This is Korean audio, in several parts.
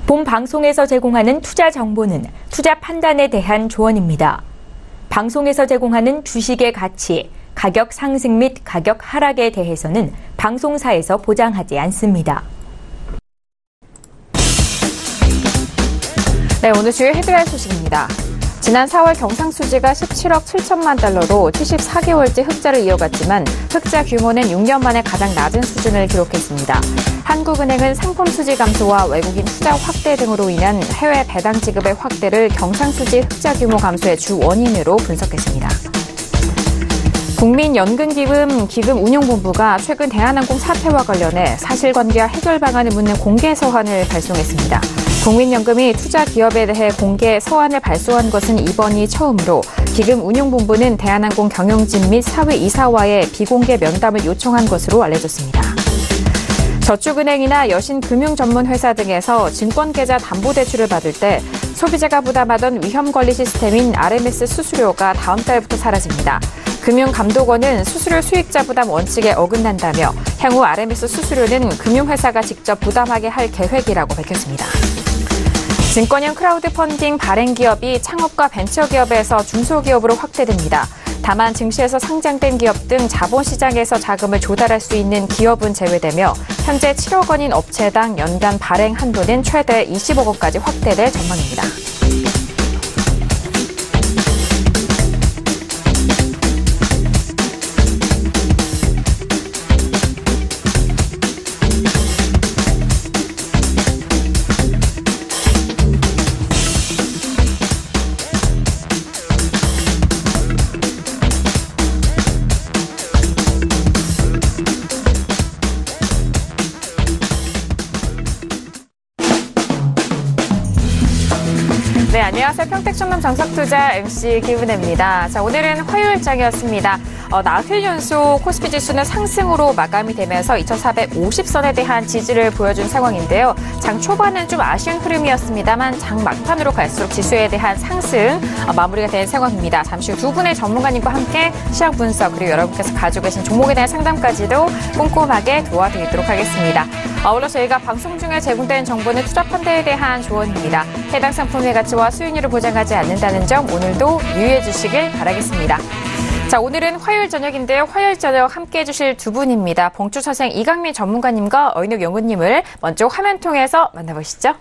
본 방송에서 제공하는 투자 정보는 투자 판단에 대한 조언입니다. 방송에서 제공하는 주식의 가치, 가격 상승 및 가격 하락에 대해서는 방송사에서 보장하지 않습니다. 네, 오늘 주요 헤드라인 소식입니다. 지난 4월 경상수지가 17억 7천만 달러로 74개월째 흑자를 이어갔지만 흑자 규모는 6년 만에 가장 낮은 수준을 기록했습니다. 한국은행은 상품 수지 감소와 외국인 투자 확대 등으로 인한 해외 배당 지급의 확대를 경상수지 흑자 규모 감소의 주 원인으로 분석했습니다. 국민연금기금 운용본부가 최근 대한항공 사태와 관련해 사실관계와 해결 방안을 묻는 공개 서한을 발송했습니다. 국민연금이 투자 기업에 대해 공개 서한을 발송한 것은 이번이 처음으로 기금운용본부는 대한항공 경영진 및 사회이사와의 비공개 면담을 요청한 것으로 알려졌습니다. 저축은행이나 여신금융전문회사 등에서 증권계좌 담보대출을 받을 때 소비자가 부담하던 위험관리 시스템인 RMS 수수료가 다음 달부터 사라집니다. 금융감독원은 수수료 수익자 부담 원칙에 어긋난다며 향후 RMS 수수료는 금융회사가 직접 부담하게 할 계획이라고 밝혔습니다. 증권형 크라우드 펀딩 발행기업이 창업과 벤처기업에서 중소기업으로 확대됩니다. 다만 증시에서 상장된 기업 등 자본시장에서 자금을 조달할 수 있는 기업은 제외되며 현재 7억 원인 업체당 연간 발행 한도는 최대 20억 원까지 확대될 전망입니다. 네, 안녕하세요. 평택전남 정석투자 MC 김은혜입니다. 자, 오늘은 화요일장이었습니다. 나흘 연속 코스피 지수는 상승으로 마감이 되면서 2,450선에 대한 지지를 보여준 상황인데요. 장 초반은 좀 아쉬운 흐름이었습니다만 장 막판으로 갈수록 지수에 대한 상승 마무리가 된 상황입니다. 잠시 후 두 분의 전문가님과 함께 시장 분석 그리고 여러분께서 가지고 계신 종목에 대한 상담까지도 꼼꼼하게 도와드리도록 하겠습니다. 아울러 저희가 방송 중에 제공된 정보는 투자 판단에 대한 조언입니다. 해당 상품의 가치와 수익률을 보장하지 않는다는 점 오늘도 유의해 주시길 바라겠습니다. 자, 오늘은 화요일 저녁인데요. 화요일 저녁 함께해 주실 두 분입니다. 봉투선생 이강민 전문가님과 어인욱 연구님을 먼저 화면 통해서 만나보시죠.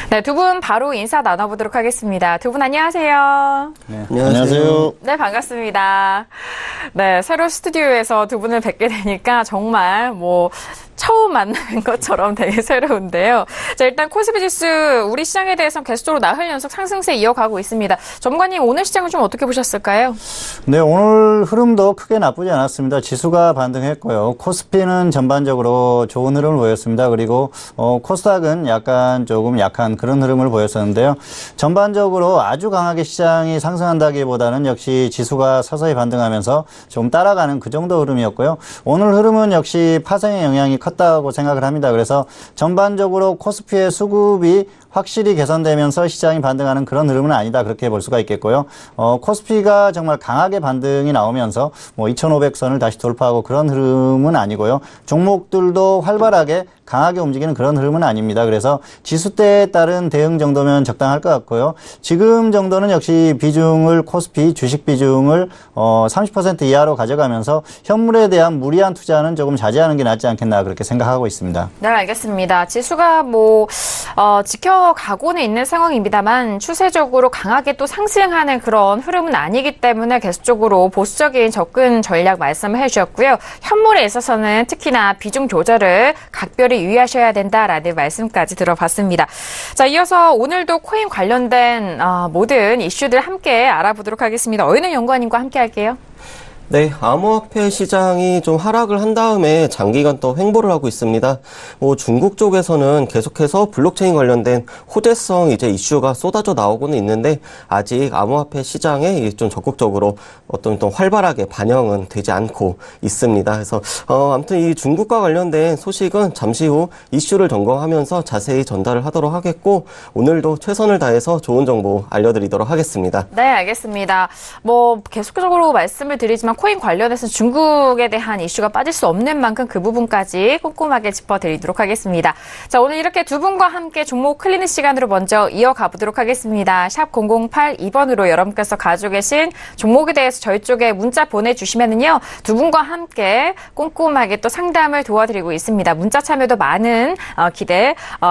네, 두 분 바로 인사 나눠보도록 하겠습니다. 두 분 안녕하세요. 네, 안녕하세요. 네, 반갑습니다. 네, 새로 스튜디오에서 두 분을 뵙게 되니까 정말 처음 만나는 것처럼 되게 새로운데요. 자, 일단 코스피 지수 우리 시장에 대해서는 계속적으로 나흘 연속 상승세 이어가고 있습니다. 전문가님, 오늘 시장을 좀 어떻게 보셨을까요? 네, 오늘 흐름도 크게 나쁘지 않았습니다. 지수가 반등했고요. 코스피는 전반적으로 좋은 흐름을 보였습니다. 그리고 코스닥은 약간 조금 약한 그런 흐름을 보였었는데요. 전반적으로 아주 강하게 시장이 상승한다기보다는 역시 지수가 서서히 반등하면서 좀 따라가는 그 정도 흐름이었고요. 오늘 흐름은 역시 파생의 영향이 컸다고 생각을 합니다. 그래서 전반적으로 코스피의 수급이 확실히 개선되면서 시장이 반등하는 그런 흐름은 아니다. 그렇게 볼 수가 있겠고요. 코스피가 정말 강하게 반등이 나오면서 2,500선을 다시 돌파하고 그런 흐름은 아니고요. 종목들도 활발하게 강하게 움직이는 그런 흐름은 아닙니다. 그래서 지수대에 따른 대응 정도면 적당할 것 같고요. 지금 정도는 역시 비중을 코스피 주식 비중을 30% 이하로 가져가면서 현물에 대한 무리한 투자는 조금 자제하는 게 낫지 않겠나 그렇게 생각하고 있습니다. 네, 알겠습니다. 지수가 지켜가고는 있는 상황입니다만 추세적으로 강하게 또 상승하는 그런 흐름은 아니기 때문에 계속적으로 보수적인 접근 전략 말씀을 해주셨고요. 현물에 있어서는 특히나 비중 조절을 각별히 유의하셔야 된다라는 말씀까지 들어봤습니다. 자, 이어서 오늘도 코인 관련된 모든 이슈들 함께 알아보도록 하겠습니다. 어인욱 연구원님과 함께 할게요. 네, 암호화폐 시장이 좀 하락을 한 다음에 장기간 또 횡보를 하고 있습니다. 중국 쪽에서는 계속해서 블록체인 관련된 호재성 이제 이슈가 쏟아져 나오고는 있는데 아직 암호화폐 시장에 좀 적극적으로 어떤 또 활발하게 반영은 되지 않고 있습니다. 그래서 아무튼 이 중국과 관련된 소식은 잠시 후 이슈를 점검하면서 자세히 전달을 하도록 하겠고 오늘도 최선을 다해서 좋은 정보 알려드리도록 하겠습니다. 네, 알겠습니다. 계속적으로 말씀을 드리지만 코인 관련해서 중국에 대한 이슈가 빠질 수 없는 만큼 그 부분까지 꼼꼼하게 짚어드리도록 하겠습니다. 자, 오늘 이렇게 두 분과 함께 종목 클리닉 시간으로 먼저 이어가 보도록 하겠습니다. 샵 0082번으로 여러분께서 가지고 계신 종목에 대해서 저희 쪽에 문자 보내주시면은요, 두 분과 함께 꼼꼼하게 또 상담을 도와드리고 있습니다. 문자 참여도 많은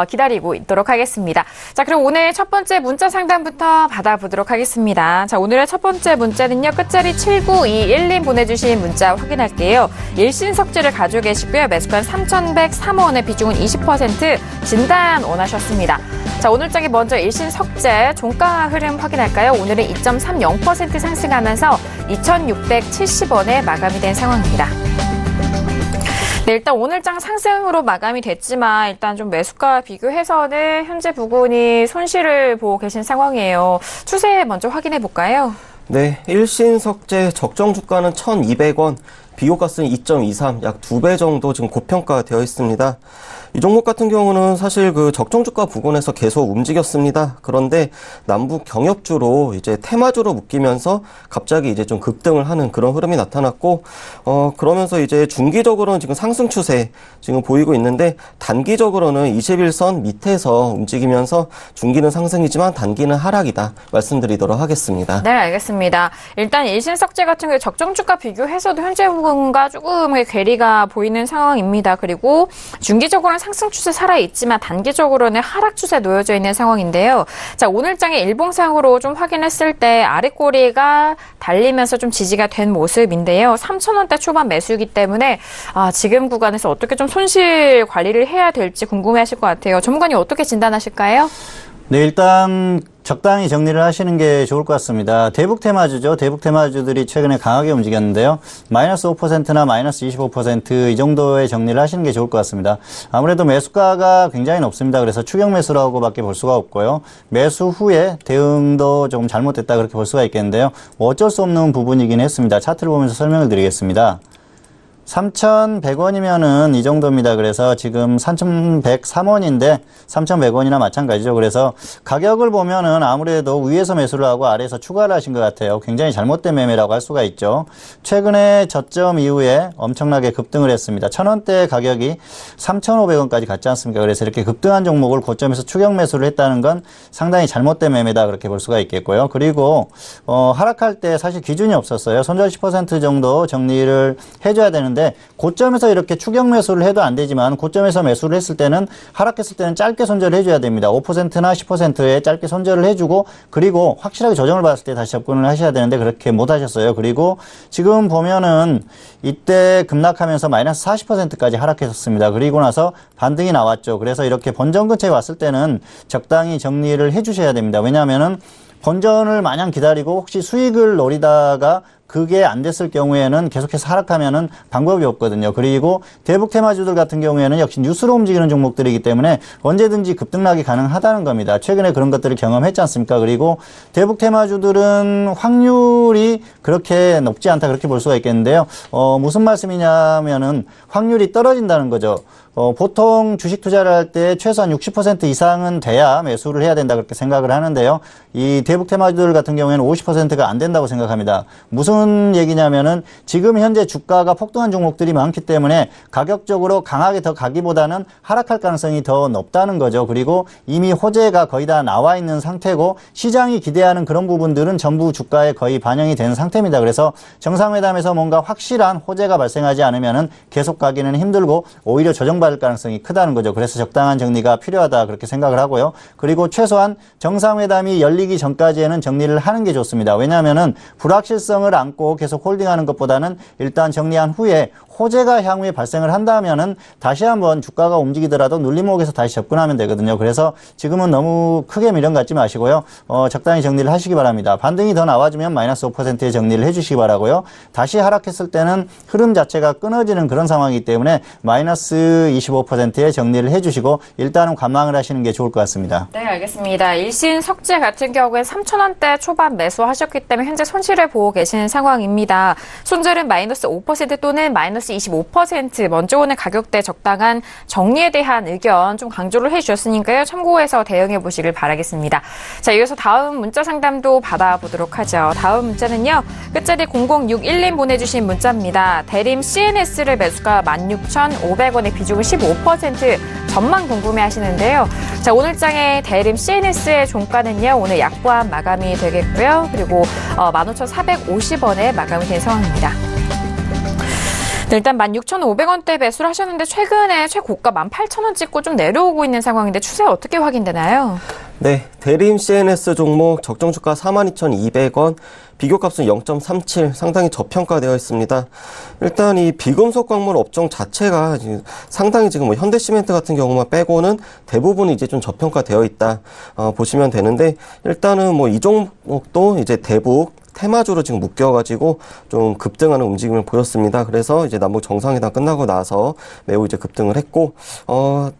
기다리고 있도록 하겠습니다. 자, 그럼 오늘 첫 번째 문자 상담부터 받아보도록 하겠습니다. 자, 오늘의 첫 번째 문자는요, 끝자리 7921님 보내주신 문자 확인할게요. 일신석재를 가지고 계시고요. 매수가 3,103원의 비중은 20%, 진단 원하셨습니다. 자, 오늘장에 먼저 일신석재 종가 흐름 확인할까요? 오늘은 2.30% 상승하면서 2,670원에 마감이 된 상황입니다. 네, 일단 오늘장 상승으로 마감이 됐지만 일단 좀 매수가 비교해서는 현재 부근이 손실을 보고 계신 상황이에요. 추세 먼저 확인해 볼까요? 네, 일신석재 적정 주가는 1,200원, 비교가스는 2.23, 약 2배 정도 지금 고평가되어 있습니다. 이 종목 같은 경우는 사실 그 적정 주가 부근에서 계속 움직였습니다. 그런데 남북 경협주로 이제 테마주로 묶이면서 갑자기 이제 좀 급등을 하는 그런 흐름이 나타났고, 그러면서 이제 중기적으로는 지금 상승 추세 지금 보이고 있는데 단기적으로는 21선 밑에서 움직이면서 중기는 상승이지만 단기는 하락이다 말씀드리도록 하겠습니다. 네, 알겠습니다. 일단 일신석재 같은 경우 적정 주가 비교해서도 현재 부분과 조금의 괴리가 보이는 상황입니다. 그리고 중기적으로는 상승 추세 살아있지만 단기적으로는 하락 추세 놓여져 있는 상황인데요. 자, 오늘장의 일봉상으로 좀 확인했을 때 아랫꼬리가 달리면서 좀 지지가 된 모습인데요. 3,000원대 초반 매수이기 때문에 지금 구간에서 어떻게 좀 손실 관리를 해야 될지 궁금해하실 것 같아요. 전문가님 어떻게 진단하실까요? 네, 일단 적당히 정리를 하시는 게 좋을 것 같습니다. 대북 테마주죠. 대북 테마주들이 최근에 강하게 움직였는데요. 마이너스 5%나 마이너스 25% 이 정도의 정리를 하시는 게 좋을 것 같습니다. 아무래도 매수가가 굉장히 높습니다. 그래서 추격 매수라고밖에 볼 수가 없고요. 매수 후에 대응도 조금 잘못됐다 그렇게 볼 수가 있겠는데요. 어쩔 수 없는 부분이긴 했습니다. 차트를 보면서 설명을 드리겠습니다. 3,100원이면은 이 정도입니다. 그래서 지금 3,103원인데 3,100원이나 마찬가지죠. 그래서 가격을 보면은 아무래도 위에서 매수를 하고 아래에서 추가를 하신 것 같아요. 굉장히 잘못된 매매라고 할 수가 있죠. 최근에 저점 이후에 엄청나게 급등을 했습니다. 1,000원대 가격이 3,500원까지 갔지 않습니까? 그래서 이렇게 급등한 종목을 고점에서 추격 매수를 했다는 건 상당히 잘못된 매매다 그렇게 볼 수가 있겠고요. 그리고 하락할 때 사실 기준이 없었어요. 손절 10% 정도 정리를 해줘야 되는데 고점에서 이렇게 추격 매수를 해도 안 되지만 고점에서 매수를 했을 때는 하락했을 때는 짧게 손절을 해줘야 됩니다. 5%나 10%에 짧게 손절을 해주고 그리고 확실하게 조정을 받았을 때 다시 접근을 하셔야 되는데 그렇게 못 하셨어요. 그리고 지금 보면은 이때 급락하면서 마이너스 40%까지 하락했었습니다. 그리고 나서 반등이 나왔죠. 그래서 이렇게 본전 근처에 왔을 때는 적당히 정리를 해주셔야 됩니다. 왜냐하면은 본전을 마냥 기다리고 혹시 수익을 노리다가 그게 안 됐을 경우에는 계속해서 하락하면은 방법이 없거든요. 그리고 대북 테마주들 같은 경우에는 역시 뉴스로 움직이는 종목들이기 때문에 언제든지 급등락이 가능하다는 겁니다. 최근에 그런 것들을 경험했지 않습니까? 그리고 대북 테마주들은 확률이 그렇게 높지 않다 그렇게 볼 수가 있겠는데요. 무슨 말씀이냐면은 확률이 떨어진다는 거죠. 보통 주식 투자를 할 때 최소한 60% 이상은 돼야 매수를 해야 된다 그렇게 생각을 하는데요. 이 대북 테마주들 같은 경우에는 50%가 안 된다고 생각합니다. 무슨 얘기냐면은 지금 현재 주가가 폭등한 종목들이 많기 때문에 가격적으로 강하게 더 가기보다는 하락할 가능성이 더 높다는 거죠. 그리고 이미 호재가 거의 다 나와 있는 상태고 시장이 기대하는 그런 부분들은 전부 주가에 거의 반영이 된 상태입니다. 그래서 정상회담에서 뭔가 확실한 호재가 발생하지 않으면은 계속 가기는 힘들고 오히려 조정받을 가능성이 크다는 거죠. 그래서 적당한 정리가 필요하다 그렇게 생각을 하고요. 그리고 최소한 정상회담이 열리기 전까지에는 정리를 하는 게 좋습니다. 왜냐하면은 불확실성을 안고 계속 홀딩하는 것보다는 일단 정리한 후에 호재가 향후에 발생을 한다면은 다시 한번 주가가 움직이더라도 눌림목에서 다시 접근하면 되거든요. 그래서 지금은 너무 크게 미련 갖지 마시고요. 적당히 정리를 하시기 바랍니다. 반등이 더 나와주면 마이너스 5%의 정리를 해주시기 바라고요. 다시 하락했을 때는 흐름 자체가 끊어지는 그런 상황이기 때문에 마이너스 25%의 정리를 해주시고 일단은 관망을 하시는 게 좋을 것 같습니다. 네, 알겠습니다. 일신석재 같은 경우에 3,000원대 초반 매수하셨기 때문에 현재 손실을 보고 계시는 상황입니다. 손절은 마이너스 5% 또는 마이너스 25% 먼저 오는 가격대 적당한 정리에 대한 의견 좀 강조를 해주셨으니까요. 참고해서 대응해 보시길 바라겠습니다. 자, 이어서 다음 문자 상담도 받아보도록 하죠. 다음 문자는요. 끝자리 0061님 보내주신 문자입니다. 대림 CNS를 매수가 16,500원에 비중을 15% 전망 궁금해 하시는데요. 자, 오늘장의 대림 CNS의 종가는요. 오늘 약보합 마감이 되겠고요. 그리고 15,450원에 마감이 된 상황입니다. 네, 일단 16,500원대 매수를 하셨는데 최근에 최고가 18,000원 찍고 좀 내려오고 있는 상황인데 추세 어떻게 확인되나요? 네, 대림 CNS 종목 적정 주가 42,200원, 비교값은 0.37, 상당히 저평가되어 있습니다. 일단 이 비금속 광물 업종 자체가 상당히 지금 뭐 현대시멘트 같은 경우만 빼고는 대부분 이제 좀 저평가되어 있다 보시면 되는데, 일단은 뭐 이 종목도 이제 대북 테마주로 지금 묶여가지고 좀 급등하는 움직임을 보였습니다. 그래서 이제 남북 정상회담 끝나고 나서 매우 이제 급등을 했고,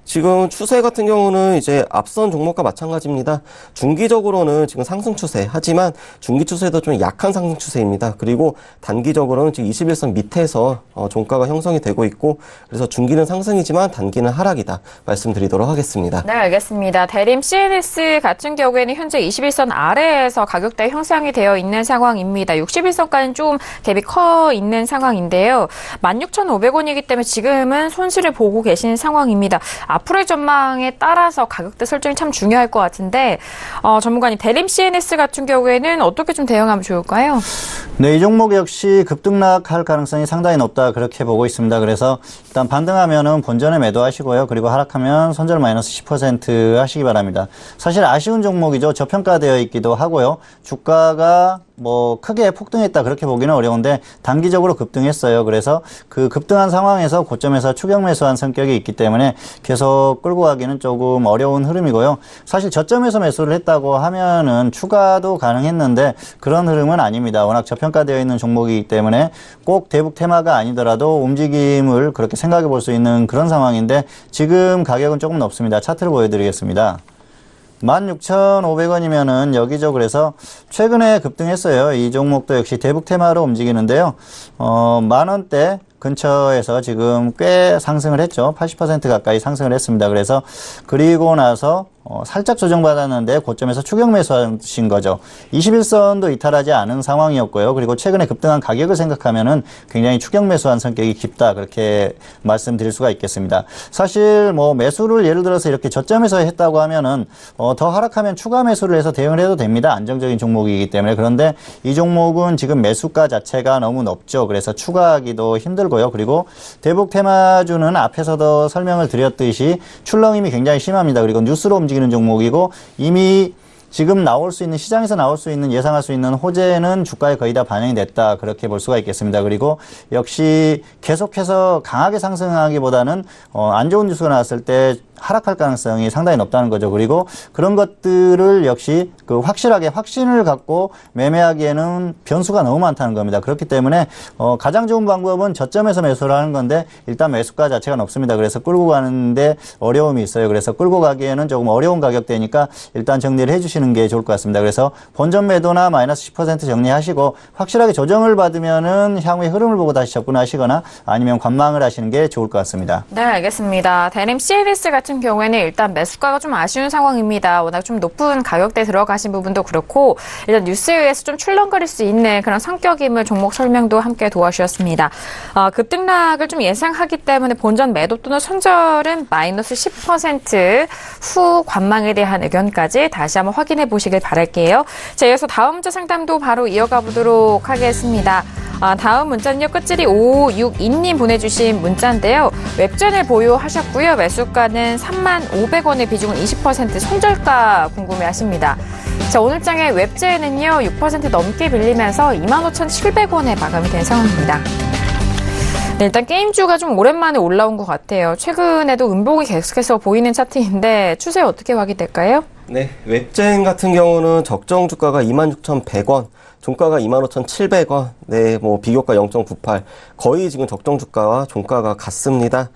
지금 추세 같은 경우는 이제 앞선 종목과 마찬가지입니다. 중기적으로는 지금 상승 추세, 하지만 중기 추세도 좀 약한 상승 추세입니다. 그리고 단기적으로는 지금 21선 밑에서 종가가 형성이 되고 있고, 그래서 중기는 상승이지만 단기는 하락이다 말씀드리도록 하겠습니다. 네, 알겠습니다. 대림 CNS 같은 경우에는 현재 21선 아래에서 가격대 형성이 되어 있는 상황입니다. 61선까지는 좀 갭이 커 있는 상황인데요. 16,500원이기 때문에 지금은 손실을 보고 계시는 상황입니다. 앞으로의 전망에 따라서 가격대 설정이 참 중요할 것 같은데 전문가님, 대림 CNS 같은 경우에는 어떻게 좀 대응하면 좋을까요? 네, 이 종목 역시 급등락할 가능성이 상당히 높다 그렇게 보고 있습니다. 그래서 일단 반등하면은 본전에 매도하시고요. 그리고 하락하면 손절 마이너스 10% 하시기 바랍니다. 사실 아쉬운 종목이죠. 저평가되어 있기도 하고요. 주가가 뭐 크게 폭등했다 그렇게 보기는 어려운데 단기적으로 급등했어요. 그래서 그 급등한 상황에서 고점에서 추격 매수한 성격이 있기 때문에 계속 끌고 가기는 조금 어려운 흐름이고요. 사실 저점에서 매수를 했다고 하면은 추가도 가능했는데 그런 흐름은 아닙니다. 워낙 저평가되어 있는 종목이기 때문에 꼭 대북 테마가 아니더라도 움직임을 그렇게 생각해 볼 수 있는 그런 상황인데 지금 가격은 조금 높습니다. 차트를 보여드리겠습니다. 16,500원이면은 여기죠. 그래서 최근에 급등했어요. 이 종목도 역시 대북 테마로 움직이는데요. 10,000원대 근처에서 지금 꽤 상승을 했죠. 80% 가까이 상승을 했습니다. 그래서 그리고 나서 살짝 조정받았는데 고점에서 추격 매수하신 거죠. 21선도 이탈하지 않은 상황이었고요. 그리고 최근에 급등한 가격을 생각하면은 굉장히 추격 매수한 성격이 깊다 그렇게 말씀드릴 수가 있겠습니다. 사실 뭐 매수를 예를 들어서 이렇게 저점에서 했다고 하면은 더 하락하면 추가 매수를 해서 대응을 해도 됩니다. 안정적인 종목이기 때문에. 그런데 이 종목은 지금 매수가 자체가 너무 높죠. 그래서 추가하기도 힘들고요. 그리고 대북 테마주는 앞에서도 설명을 드렸듯이 출렁임이 굉장히 심합니다. 그리고 뉴스로 움직이는 종목이고 이미 지금 나올 수 있는 시장에서 나올 수 있는 예상할 수 있는 호재는 주가에 거의 다 반영이 됐다 그렇게 볼 수가 있겠습니다. 그리고 역시 계속해서 강하게 상승하기보다는 안 좋은 뉴스가 나왔을 때 하락할 가능성이 상당히 높다는 거죠. 그리고 그런 것들을 역시 그 확실하게 확신을 갖고 매매하기에는 변수가 너무 많다는 겁니다. 그렇기 때문에 가장 좋은 방법은 저점에서 매수를 하는 건데 일단 매수가 자체가 높습니다. 그래서 끌고 가는데 어려움이 있어요. 그래서 끌고 가기에는 조금 어려운 가격대니까 일단 정리를 해주시는 게 좋을 것 같습니다. 그래서 본전 매도나 마이너스 10% 정리하시고 확실하게 조정을 받으면은 향후의 흐름을 보고 다시 접근하시거나 아니면 관망을 하시는 게 좋을 것 같습니다. 네, 알겠습니다. 대림 CNS 같은 경우에는 일단 매수가가 좀 아쉬운 상황입니다. 워낙 좀 높은 가격대에 들어가신 부분도 그렇고 일단 뉴스에 의해서 좀 출렁거릴 수 있는 그런 성격임을 종목 설명도 함께 도와주셨습니다. 급등락을 좀 예상하기 때문에 본전 매도 또는 손절은 마이너스 10% 후 관망에 대한 의견까지 다시 한번 확인해 보시길 바랄게요. 자, 이어서 다음 문자 상담도 바로 이어가 보도록 하겠습니다. 다음 문자는요. 끝질이 5562님 보내주신 문자인데요. 웹전을 보유하셨고요. 매수가는 35,500원의 비중은 20% 손절가 궁금해하십니다. 자, 오늘장의 웹제는요. 6% 넘게 빌리면서 25,700원에 마감이 된 상황입니다. 네, 일단 게임주가 좀 오랜만에 올라온 것 같아요. 최근에도 음봉이 계속해서 보이는 차트인데 추세 어떻게 확인될까요? 네, 웹젠 같은 경우는 적정 주가가 26,100원, 종가가 25,700원, 네, 뭐 비교가 0.98, 거의 지금 적정 주가와 종가가 같습니다.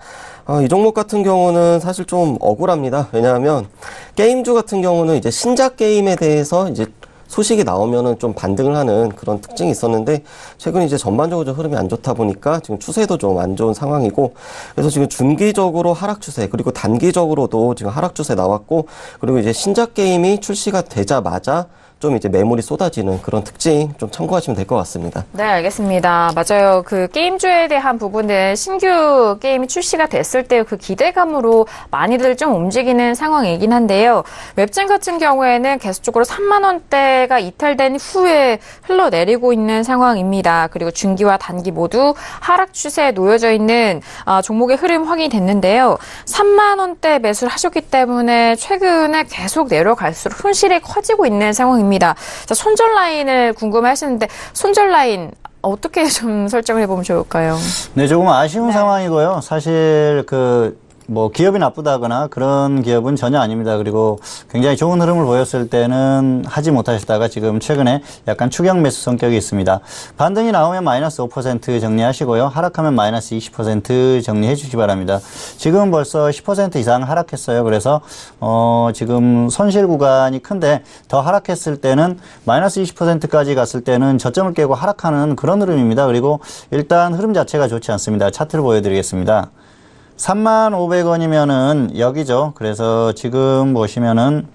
이 종목 같은 경우는 사실 좀 억울합니다. 왜냐하면 게임주 같은 경우는 이제 신작 게임에 대해서 이제 소식이 나오면은 좀 반등을 하는 그런 특징이 있었는데 최근 이제 전반적으로 좀 흐름이 안 좋다 보니까 지금 추세도 좀 안 좋은 상황이고 그래서 지금 중기적으로 하락 추세 그리고 단기적으로도 지금 하락 추세 나왔고 그리고 이제 신작 게임이 출시가 되자마자 좀 이제 매물이 쏟아지는 그런 특징 좀 참고하시면 될 것 같습니다. 네, 알겠습니다. 맞아요. 그 게임주에 대한 부분은 신규 게임이 출시가 됐을 때 그 기대감으로 많이들 좀 움직이는 상황이긴 한데요. 웹젠 같은 경우에는 계속적으로 3만 원대가 이탈된 후에 흘러내리고 있는 상황입니다. 그리고 중기와 단기 모두 하락 추세에 놓여져 있는 종목의 흐름 확인이 됐는데요. 3만 원대 매수를 하셨기 때문에 최근에 계속 내려갈수록 손실이 커지고 있는 상황입니다. 자, 손절 라인을 궁금해하시는데 손절 라인 어떻게 좀 설정을 해보면 좋을까요? 네, 조금 아쉬운 상황이고요. 사실 기업이 나쁘다거나 그런 기업은 전혀 아닙니다. 그리고 굉장히 좋은 흐름을 보였을 때는 하지 못하시다가 지금 최근에 약간 추격 매수 성격이 있습니다. 반등이 나오면 마이너스 5% 정리하시고요. 하락하면 마이너스 20% 정리해 주시기 바랍니다. 지금 벌써 10% 이상 하락했어요. 그래서 지금 손실 구간이 큰데 더 하락했을 때는 마이너스 20%까지 갔을 때는 저점을 깨고 하락하는 그런 흐름입니다. 그리고 일단 흐름 자체가 좋지 않습니다. 차트를 보여드리겠습니다. 35,500원이면은 여기죠. 그래서 지금 보시면은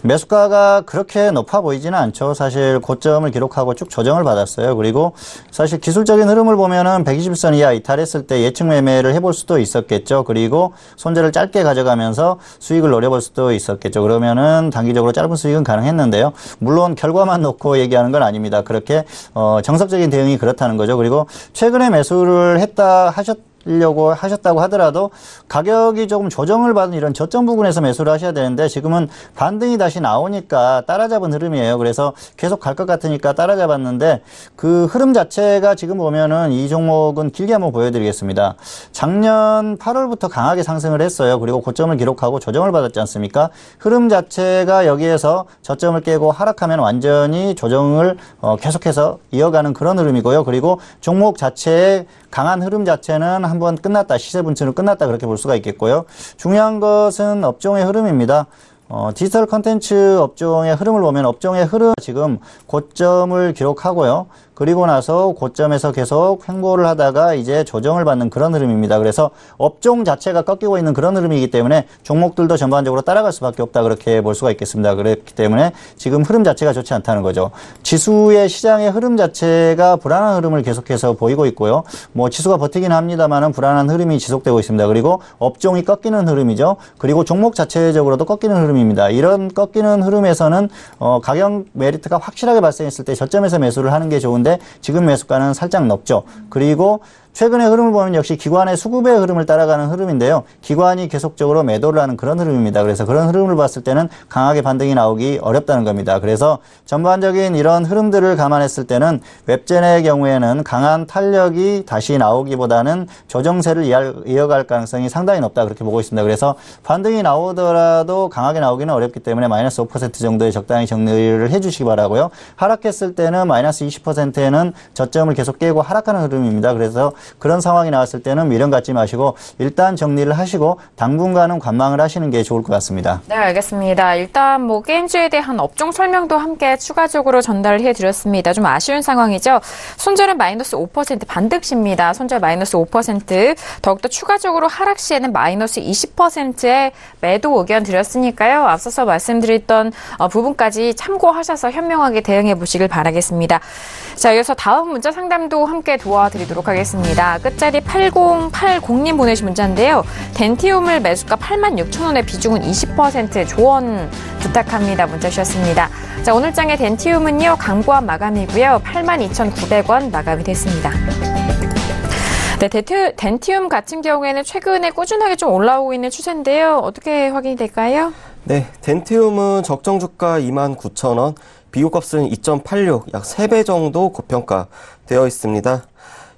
매수가가 그렇게 높아 보이지는 않죠. 사실 고점을 기록하고 쭉 조정을 받았어요. 그리고 사실 기술적인 흐름을 보면은 120선 이하 이탈했을 때 예측 매매를 해볼 수도 있었겠죠. 그리고 손절을 짧게 가져가면서 수익을 노려볼 수도 있었겠죠. 그러면은 단기적으로 짧은 수익은 가능했는데요. 물론 결과만 놓고 얘기하는 건 아닙니다. 그렇게 정석적인 대응이 그렇다는 거죠. 그리고 최근에 매수를 하려고 하셨다고 하더라도 가격이 조금 조정을 받은 이런 저점 부분에서 매수를 하셔야 되는데 지금은 반등이 다시 나오니까 따라잡은 흐름이에요. 그래서 계속 갈 것 같으니까 따라잡았는데 그 흐름 자체가 지금 보면은 이 종목은 길게 한번 보여드리겠습니다. 작년 8월부터 강하게 상승을 했어요. 그리고 고점을 기록하고 조정을 받았지 않습니까? 흐름 자체가 여기에서 저점을 깨고 하락하면 완전히 조정을 계속해서 이어가는 그런 흐름이고요. 그리고 종목 자체의 강한 흐름 자체는 한번 끝났다. 시세 분출은 끝났다. 그렇게 볼 수가 있겠고요. 중요한 것은 업종의 흐름입니다. 디지털 컨텐츠 업종의 흐름을 보면 업종의 흐름 지금 고점을 기록하고요. 그리고 나서 고점에서 계속 횡보를 하다가 이제 조정을 받는 그런 흐름입니다. 그래서 업종 자체가 꺾이고 있는 그런 흐름이기 때문에 종목들도 전반적으로 따라갈 수밖에 없다. 그렇게 볼 수가 있겠습니다. 그렇기 때문에 지금 흐름 자체가 좋지 않다는 거죠. 지수의 시장의 흐름 자체가 불안한 흐름을 계속해서 보이고 있고요. 지수가 버티긴 합니다만은 불안한 흐름이 지속되고 있습니다. 그리고 업종이 꺾이는 흐름이죠. 그리고 종목 자체적으로도 꺾이는 흐름입니다. 이런 꺾이는 흐름에서는 가격 메리트가 확실하게 발생했을 때 저점에서 매수를 하는 게 좋은데 지금 매수가는 살짝 높죠. 그리고 최근의 흐름을 보면 역시 기관의 수급의 흐름을 따라가는 흐름인데요. 기관이 계속적으로 매도를 하는 그런 흐름입니다. 그래서 그런 흐름을 봤을 때는 강하게 반등이 나오기 어렵다는 겁니다. 그래서 전반적인 이런 흐름들을 감안했을 때는 웹젠의 경우에는 강한 탄력이 다시 나오기보다는 조정세를 이어갈 가능성이 상당히 높다. 그렇게 보고 있습니다. 그래서 반등이 나오더라도 강하게 나오기는 어렵기 때문에 마이너스 5% 정도에 적당히 정리를 해주시기 바라고요. 하락했을 때는 마이너스 20%에는 저점을 계속 깨고 하락하는 흐름입니다. 그래서 그런 상황이 나왔을 때는 미련 갖지 마시고 일단 정리를 하시고 당분간은 관망을 하시는 게 좋을 것 같습니다. 네, 알겠습니다. 일단 게임주에 대한 업종 설명도 함께 추가적으로 전달을 해드렸습니다. 좀 아쉬운 상황이죠. 손절은 마이너스 5% 반등시입니다. 손절 마이너스 5%. 더욱더 추가적으로 하락 시에는 마이너스 20%의 매도 의견 드렸으니까요. 앞서서 말씀드렸던 부분까지 참고하셔서 현명하게 대응해 보시길 바라겠습니다. 자, 이어서 다음 문자 상담도 함께 도와드리도록 하겠습니다. 끝자리 8080님 보내신 문자인데요. 덴티움을 매수가 86,000원에 비중은 20% 조언 부탁합니다. 문자 주셨습니다. 자, 오늘 장의 덴티움은요. 강보합 마감이고요. 82,900원 마감이 됐습니다. 네, 덴티움 같은 경우에는 최근에 꾸준하게 좀 올라오고 있는 추세인데요. 어떻게 확인이 될까요? 네, 덴티움은 적정 주가 29,000원, 비교값은 2.86, 약 3배 정도 고평가 되어 있습니다.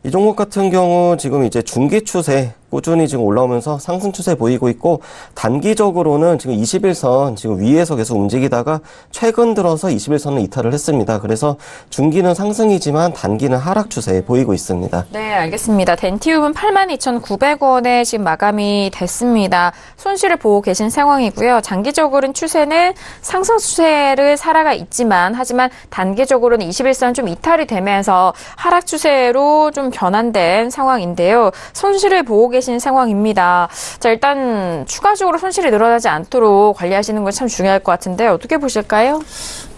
이 종목 같은 경우 지금 이제 중기 추세 꾸준히 지금 올라오면서 상승 추세 보이고 있고, 단기적으로는 지금 21선 지금 위에서 계속 움직이다가 최근 들어서 21선을 이탈을 했습니다. 그래서 중기는 상승이지만 단기는 하락 추세 보이고 있습니다. 네, 알겠습니다. 덴티움은 82,900원에 지금 마감이 됐습니다. 손실을 보고 계신 상황이고요. 장기적으로는 추세는 상승 추세를 살아가 있지만, 하지만 단기적으로는 21선 좀 이탈이 되면서 하락 추세로 좀 변환된 상황인데요. 손실을 보고 계신 상황입니다. 자, 일단 추가적으로 손실이 늘어나지 않도록 관리하시는 건 참 중요할 것 같은데 어떻게 보실까요?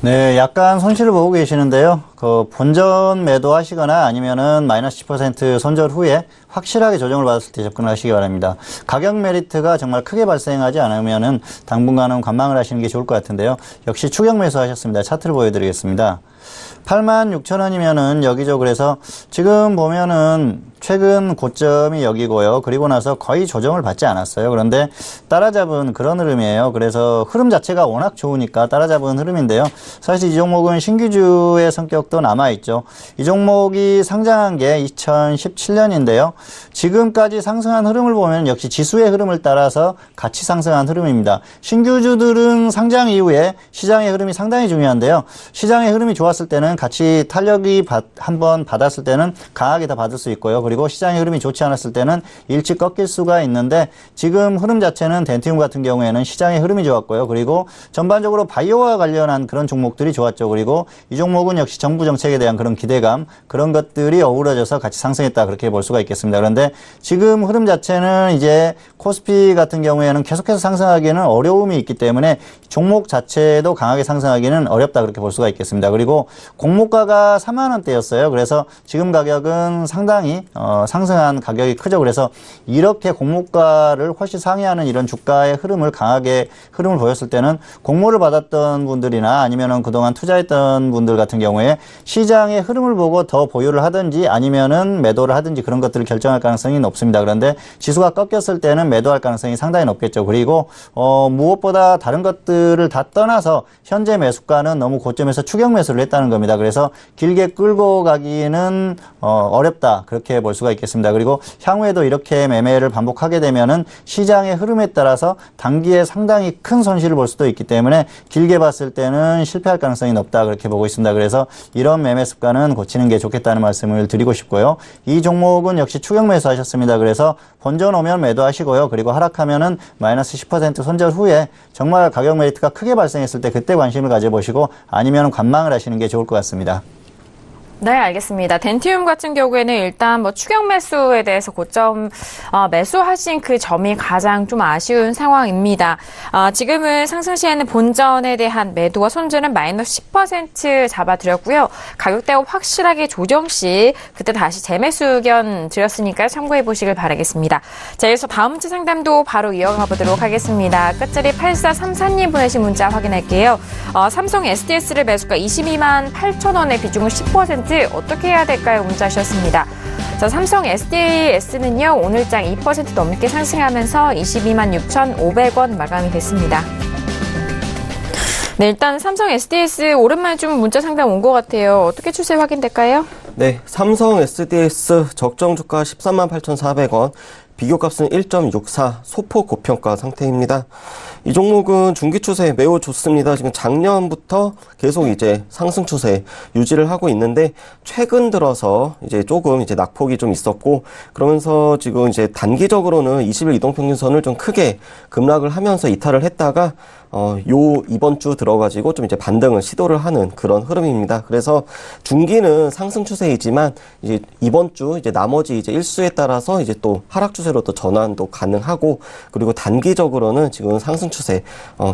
네, 약간 손실을 보고 계시는데요. 그 본전 매도하시거나 아니면은 마이너스 10% 손절 후에 확실하게 조정을 받았을 때 접근을 하시기 바랍니다. 가격 메리트가 정말 크게 발생하지 않으면은 당분간은 관망을 하시는 게 좋을 것 같은데요. 역시 추격 매수하셨습니다. 차트를 보여드리겠습니다. 86,000원이면은 여기죠. 그래서 지금 보면은 최근 고점이 여기고요. 그리고 나서 거의 조정을 받지 않았어요. 그런데 따라잡은 그런 흐름이에요. 그래서 흐름 자체가 워낙 좋으니까 따라잡은 흐름인데요. 사실 이 종목은 신규주의 성격도 남아있죠. 이 종목이 상장한 게 2017년인데요. 지금까지 상승한 흐름을 보면 역시 지수의 흐름을 따라서 같이 상승한 흐름입니다. 신규주들은 상장 이후에 시장의 흐름이 상당히 중요한데요. 시장의 흐름이 좋았을 때는 같이 탄력이 한번 받았을 때는 강하게 더 받을 수 있고요. 그리고 시장의 흐름이 좋지 않았을 때는 일찍 꺾일 수가 있는데, 지금 흐름 자체는 덴티움 같은 경우에는 시장의 흐름이 좋았고요. 그리고 전반적으로 바이오와 관련한 그런 종목들이 좋았죠. 그리고 이 종목은 역시 정부 정책에 대한 그런 기대감, 그런 것들이 어우러져서 같이 상승했다, 그렇게 볼 수가 있겠습니다. 그런데 지금 흐름 자체는 이제 코스피 같은 경우에는 계속해서 상승하기에는 어려움이 있기 때문에 종목 자체도 강하게 상승하기는 어렵다, 그렇게 볼 수가 있겠습니다. 그리고 공모가가 4만 원대였어요. 그래서 지금 가격은 상당히 상승한 가격이 크죠. 그래서 이렇게 공모가를 훨씬 상회하는 이런 주가의 흐름을 강하게 흐름을 보였을 때는 공모를 받았던 분들이나 아니면은 그동안 투자했던 분들 같은 경우에 시장의 흐름을 보고 더 보유를 하든지 아니면은 매도를 하든지 그런 것들을 결정할 가능성이 높습니다. 그런데 지수가 꺾였을 때는 매도할 가능성이 상당히 높겠죠. 그리고 무엇보다 다른 것들을 다 떠나서 현재 매수가는 너무 고점에서 추격 매수를 했다는 겁니다. 그래서 길게 끌고 가기는 어렵다, 그렇게 볼 수가 있겠습니다. 그리고 향후에도 이렇게 매매를 반복하게 되면은 시장의 흐름에 따라서 단기에 상당히 큰 손실을 볼 수도 있기 때문에 길게 봤을 때는 실패할 가능성이 높다, 그렇게 보고 있습니다. 그래서 이런 매매 습관은 고치는 게 좋겠다는 말씀을 드리고 싶고요. 이 종목은 역시 추격 매수하셨습니다. 그래서 본전 오면 매도하시고요. 그리고 하락하면은 마이너스 10% 손절 후에 정말 가격 메리트가 크게 발생했을 때 그때 관심을 가져보시고 아니면 관망을 하시는 게 좋을 것 같습니다. 네, 알겠습니다. 덴티움 같은 경우에는 일단 추격 매수에 대해서 고점 매수하신 그 점이 가장 좀 아쉬운 상황입니다. 지금은 상승 시에는 본전에 대한 매도와 손절은 마이너스 10% 잡아드렸고요. 가격대가 확실하게 조정 시 그때 다시 재매수 의견 드렸으니까 참고해 보시길 바라겠습니다. 자, 그래서 다음 문자 상담도 바로 이어가 보도록 하겠습니다. 끝자리 8434님 보내신 문자 확인할게요. 삼성 SDS를 매수가 22만 8천 원에 비중을 10% 어떻게 해야 될까요? 문자 주셨습니다. 자, 삼성 SDS는요, 오늘장 2% 넘게 상승하면서 22만 6,500원 마감이 됐습니다. 네, 일단 삼성 SDS 오랜만에 좀 문자 상담 온 것 같아요. 어떻게 추세 확인될까요? 네, 삼성 SDS 적정 주가 13만 8,400원, 비교값은 1.64, 소폭 고평가 상태입니다. 이 종목은 중기 추세 매우 좋습니다. 지금 작년부터 계속 이제 상승 추세 유지를 하고 있는데, 최근 들어서 이제 조금 이제 낙폭이 좀 있었고, 그러면서 지금 이제 단기적으로는 20일 이동평균선을 좀 크게 급락을 하면서 이탈을 했다가 이번 주 들어가지고 좀 이제 반등을 시도를 하는 그런 흐름입니다. 그래서 중기는 상승 추세이지만 이제 이번 주 이제 나머지 이제 일수에 따라서 이제 또 하락 추세로 또 전환도 가능하고, 그리고 단기적으로는 지금 상승 추세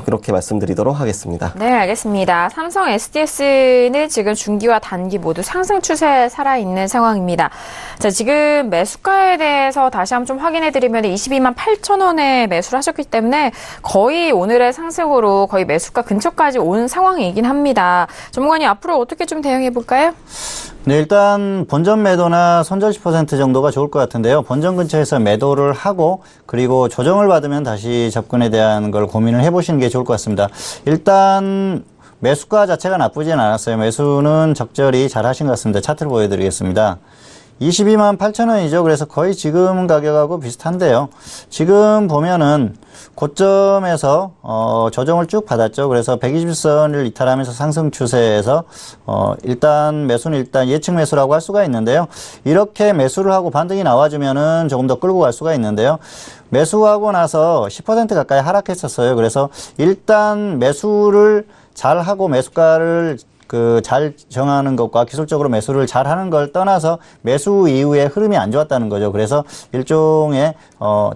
그렇게 말씀드리도록 하겠습니다. 네, 알겠습니다. 삼성 SDS는 지금 중기와 단기 모두 상승 추세에 살아있는 상황입니다. 자, 지금 매수가에 대해서 다시 한번 좀 확인해드리면 22만 8천 원에 매수를 하셨기 때문에 거의 오늘의 상승으로 거의 매수가 근처까지 온 상황이긴 합니다. 전문가님, 앞으로 어떻게 좀 대응해볼까요? 네, 일단 본전 매도나 손절 10% 정도가 좋을 것 같은데요. 본전 근처에서 매도를 하고 그리고 조정을 받으면 다시 접근에 대한 걸 고민을 해보시는 게 좋을 것 같습니다. 일단 매수가 자체가 나쁘진 않았어요. 매수는 적절히 잘 하신 것 같습니다. 차트를 보여드리겠습니다. 22만 8천 원이죠. 그래서 거의 지금 가격하고 비슷한데요. 지금 보면은 고점에서 조정을 쭉 받았죠. 그래서 120선을 이탈하면서 상승 추세에서 일단 매수는 일단 예측 매수라고 할 수가 있는데요. 이렇게 매수를 하고 반등이 나와주면은 조금 더 끌고 갈 수가 있는데요. 매수하고 나서 10% 가까이 하락했었어요. 그래서 일단 매수를 잘 하고 매수가를 잘 정하는 것과 기술적으로 매수를 잘 하는 걸 떠나서 매수 이후에 흐름이 안 좋았다는 거죠. 그래서 일종의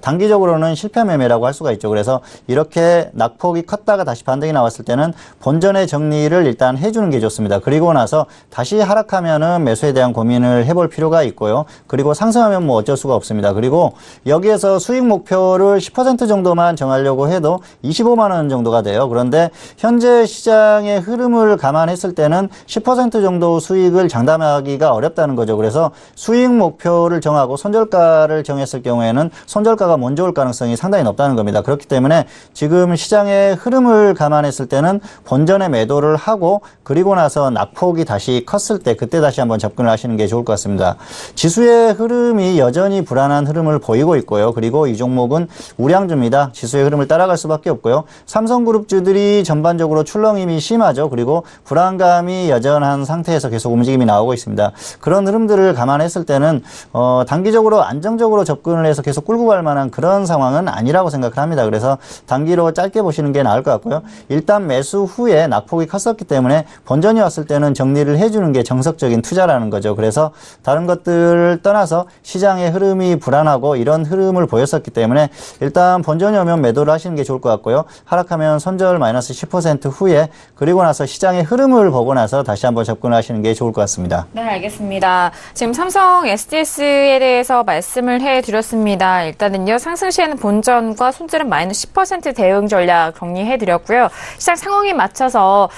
단기적으로는 실패 매매라고 할 수가 있죠. 그래서 이렇게 낙폭이 컸다가 다시 반등이 나왔을 때는 본전의 정리를 일단 해주는 게 좋습니다. 그리고 나서 다시 하락하면은 매수에 대한 고민을 해볼 필요가 있고요. 그리고 상승하면 뭐 어쩔 수가 없습니다. 그리고 여기에서 수익 목표를 10% 정도만 정하려고 해도 25만 원 정도가 돼요. 그런데 현재 시장의 흐름을 감안했을 때는 10% 정도 수익을 장담하기가 어렵다는 거죠. 그래서 수익 목표를 정하고 손절가를 정했을 경우에는 손절가가 먼저 올 가능성이 상당히 높다는 겁니다. 그렇기 때문에 지금 시장의 흐름을 감안했을 때는 본전에 매도를 하고 그리고 나서 낙폭이 다시 컸을 때 그때 다시 한번 접근을 하시는 게 좋을 것 같습니다. 지수의 흐름이 여전히 불안한 흐름을 보이고 있고요. 그리고 이 종목은 우량주입니다. 지수의 흐름을 따라갈 수밖에 없고요. 삼성그룹주들이 전반적으로 출렁임이 심하죠. 그리고 불안감이 여전한 상태에서 계속 움직임이 나오고 있습니다. 그런 흐름들을 감안했을 때는 단기적으로 안정적으로 접근을 해서 계속 끌고 갈 만한 그런 상황은 아니라고 생각을 합니다. 그래서 단기로 짧게 보시는 게 나을 것 같고요. 일단 매수 후에 낙폭이 컸었기 때문에 본전이 왔을 때는 정리를 해주는 게 정석적인 투자라는 거죠. 그래서 다른 것들을 떠나서 시장의 흐름이 불안하고 이런 흐름을 보였었기 때문에 일단 본전이 오면 매도를 하시는 게 좋을 것 같고요. 하락하면 손절 마이너스 10% 후에 그리고 나서 시장의 흐름을 보고 나서 다시 한번 접근하시는 게 좋을 것 같습니다. 네, 알겠습니다. 지금 삼성 SDS에 대해서 말씀을 해드렸습니다. 일단은요, 상승 시에는 본전과 손절은 마이너스 10% 대응 전략 정리해드렸고요. 시장 상황에 맞춰서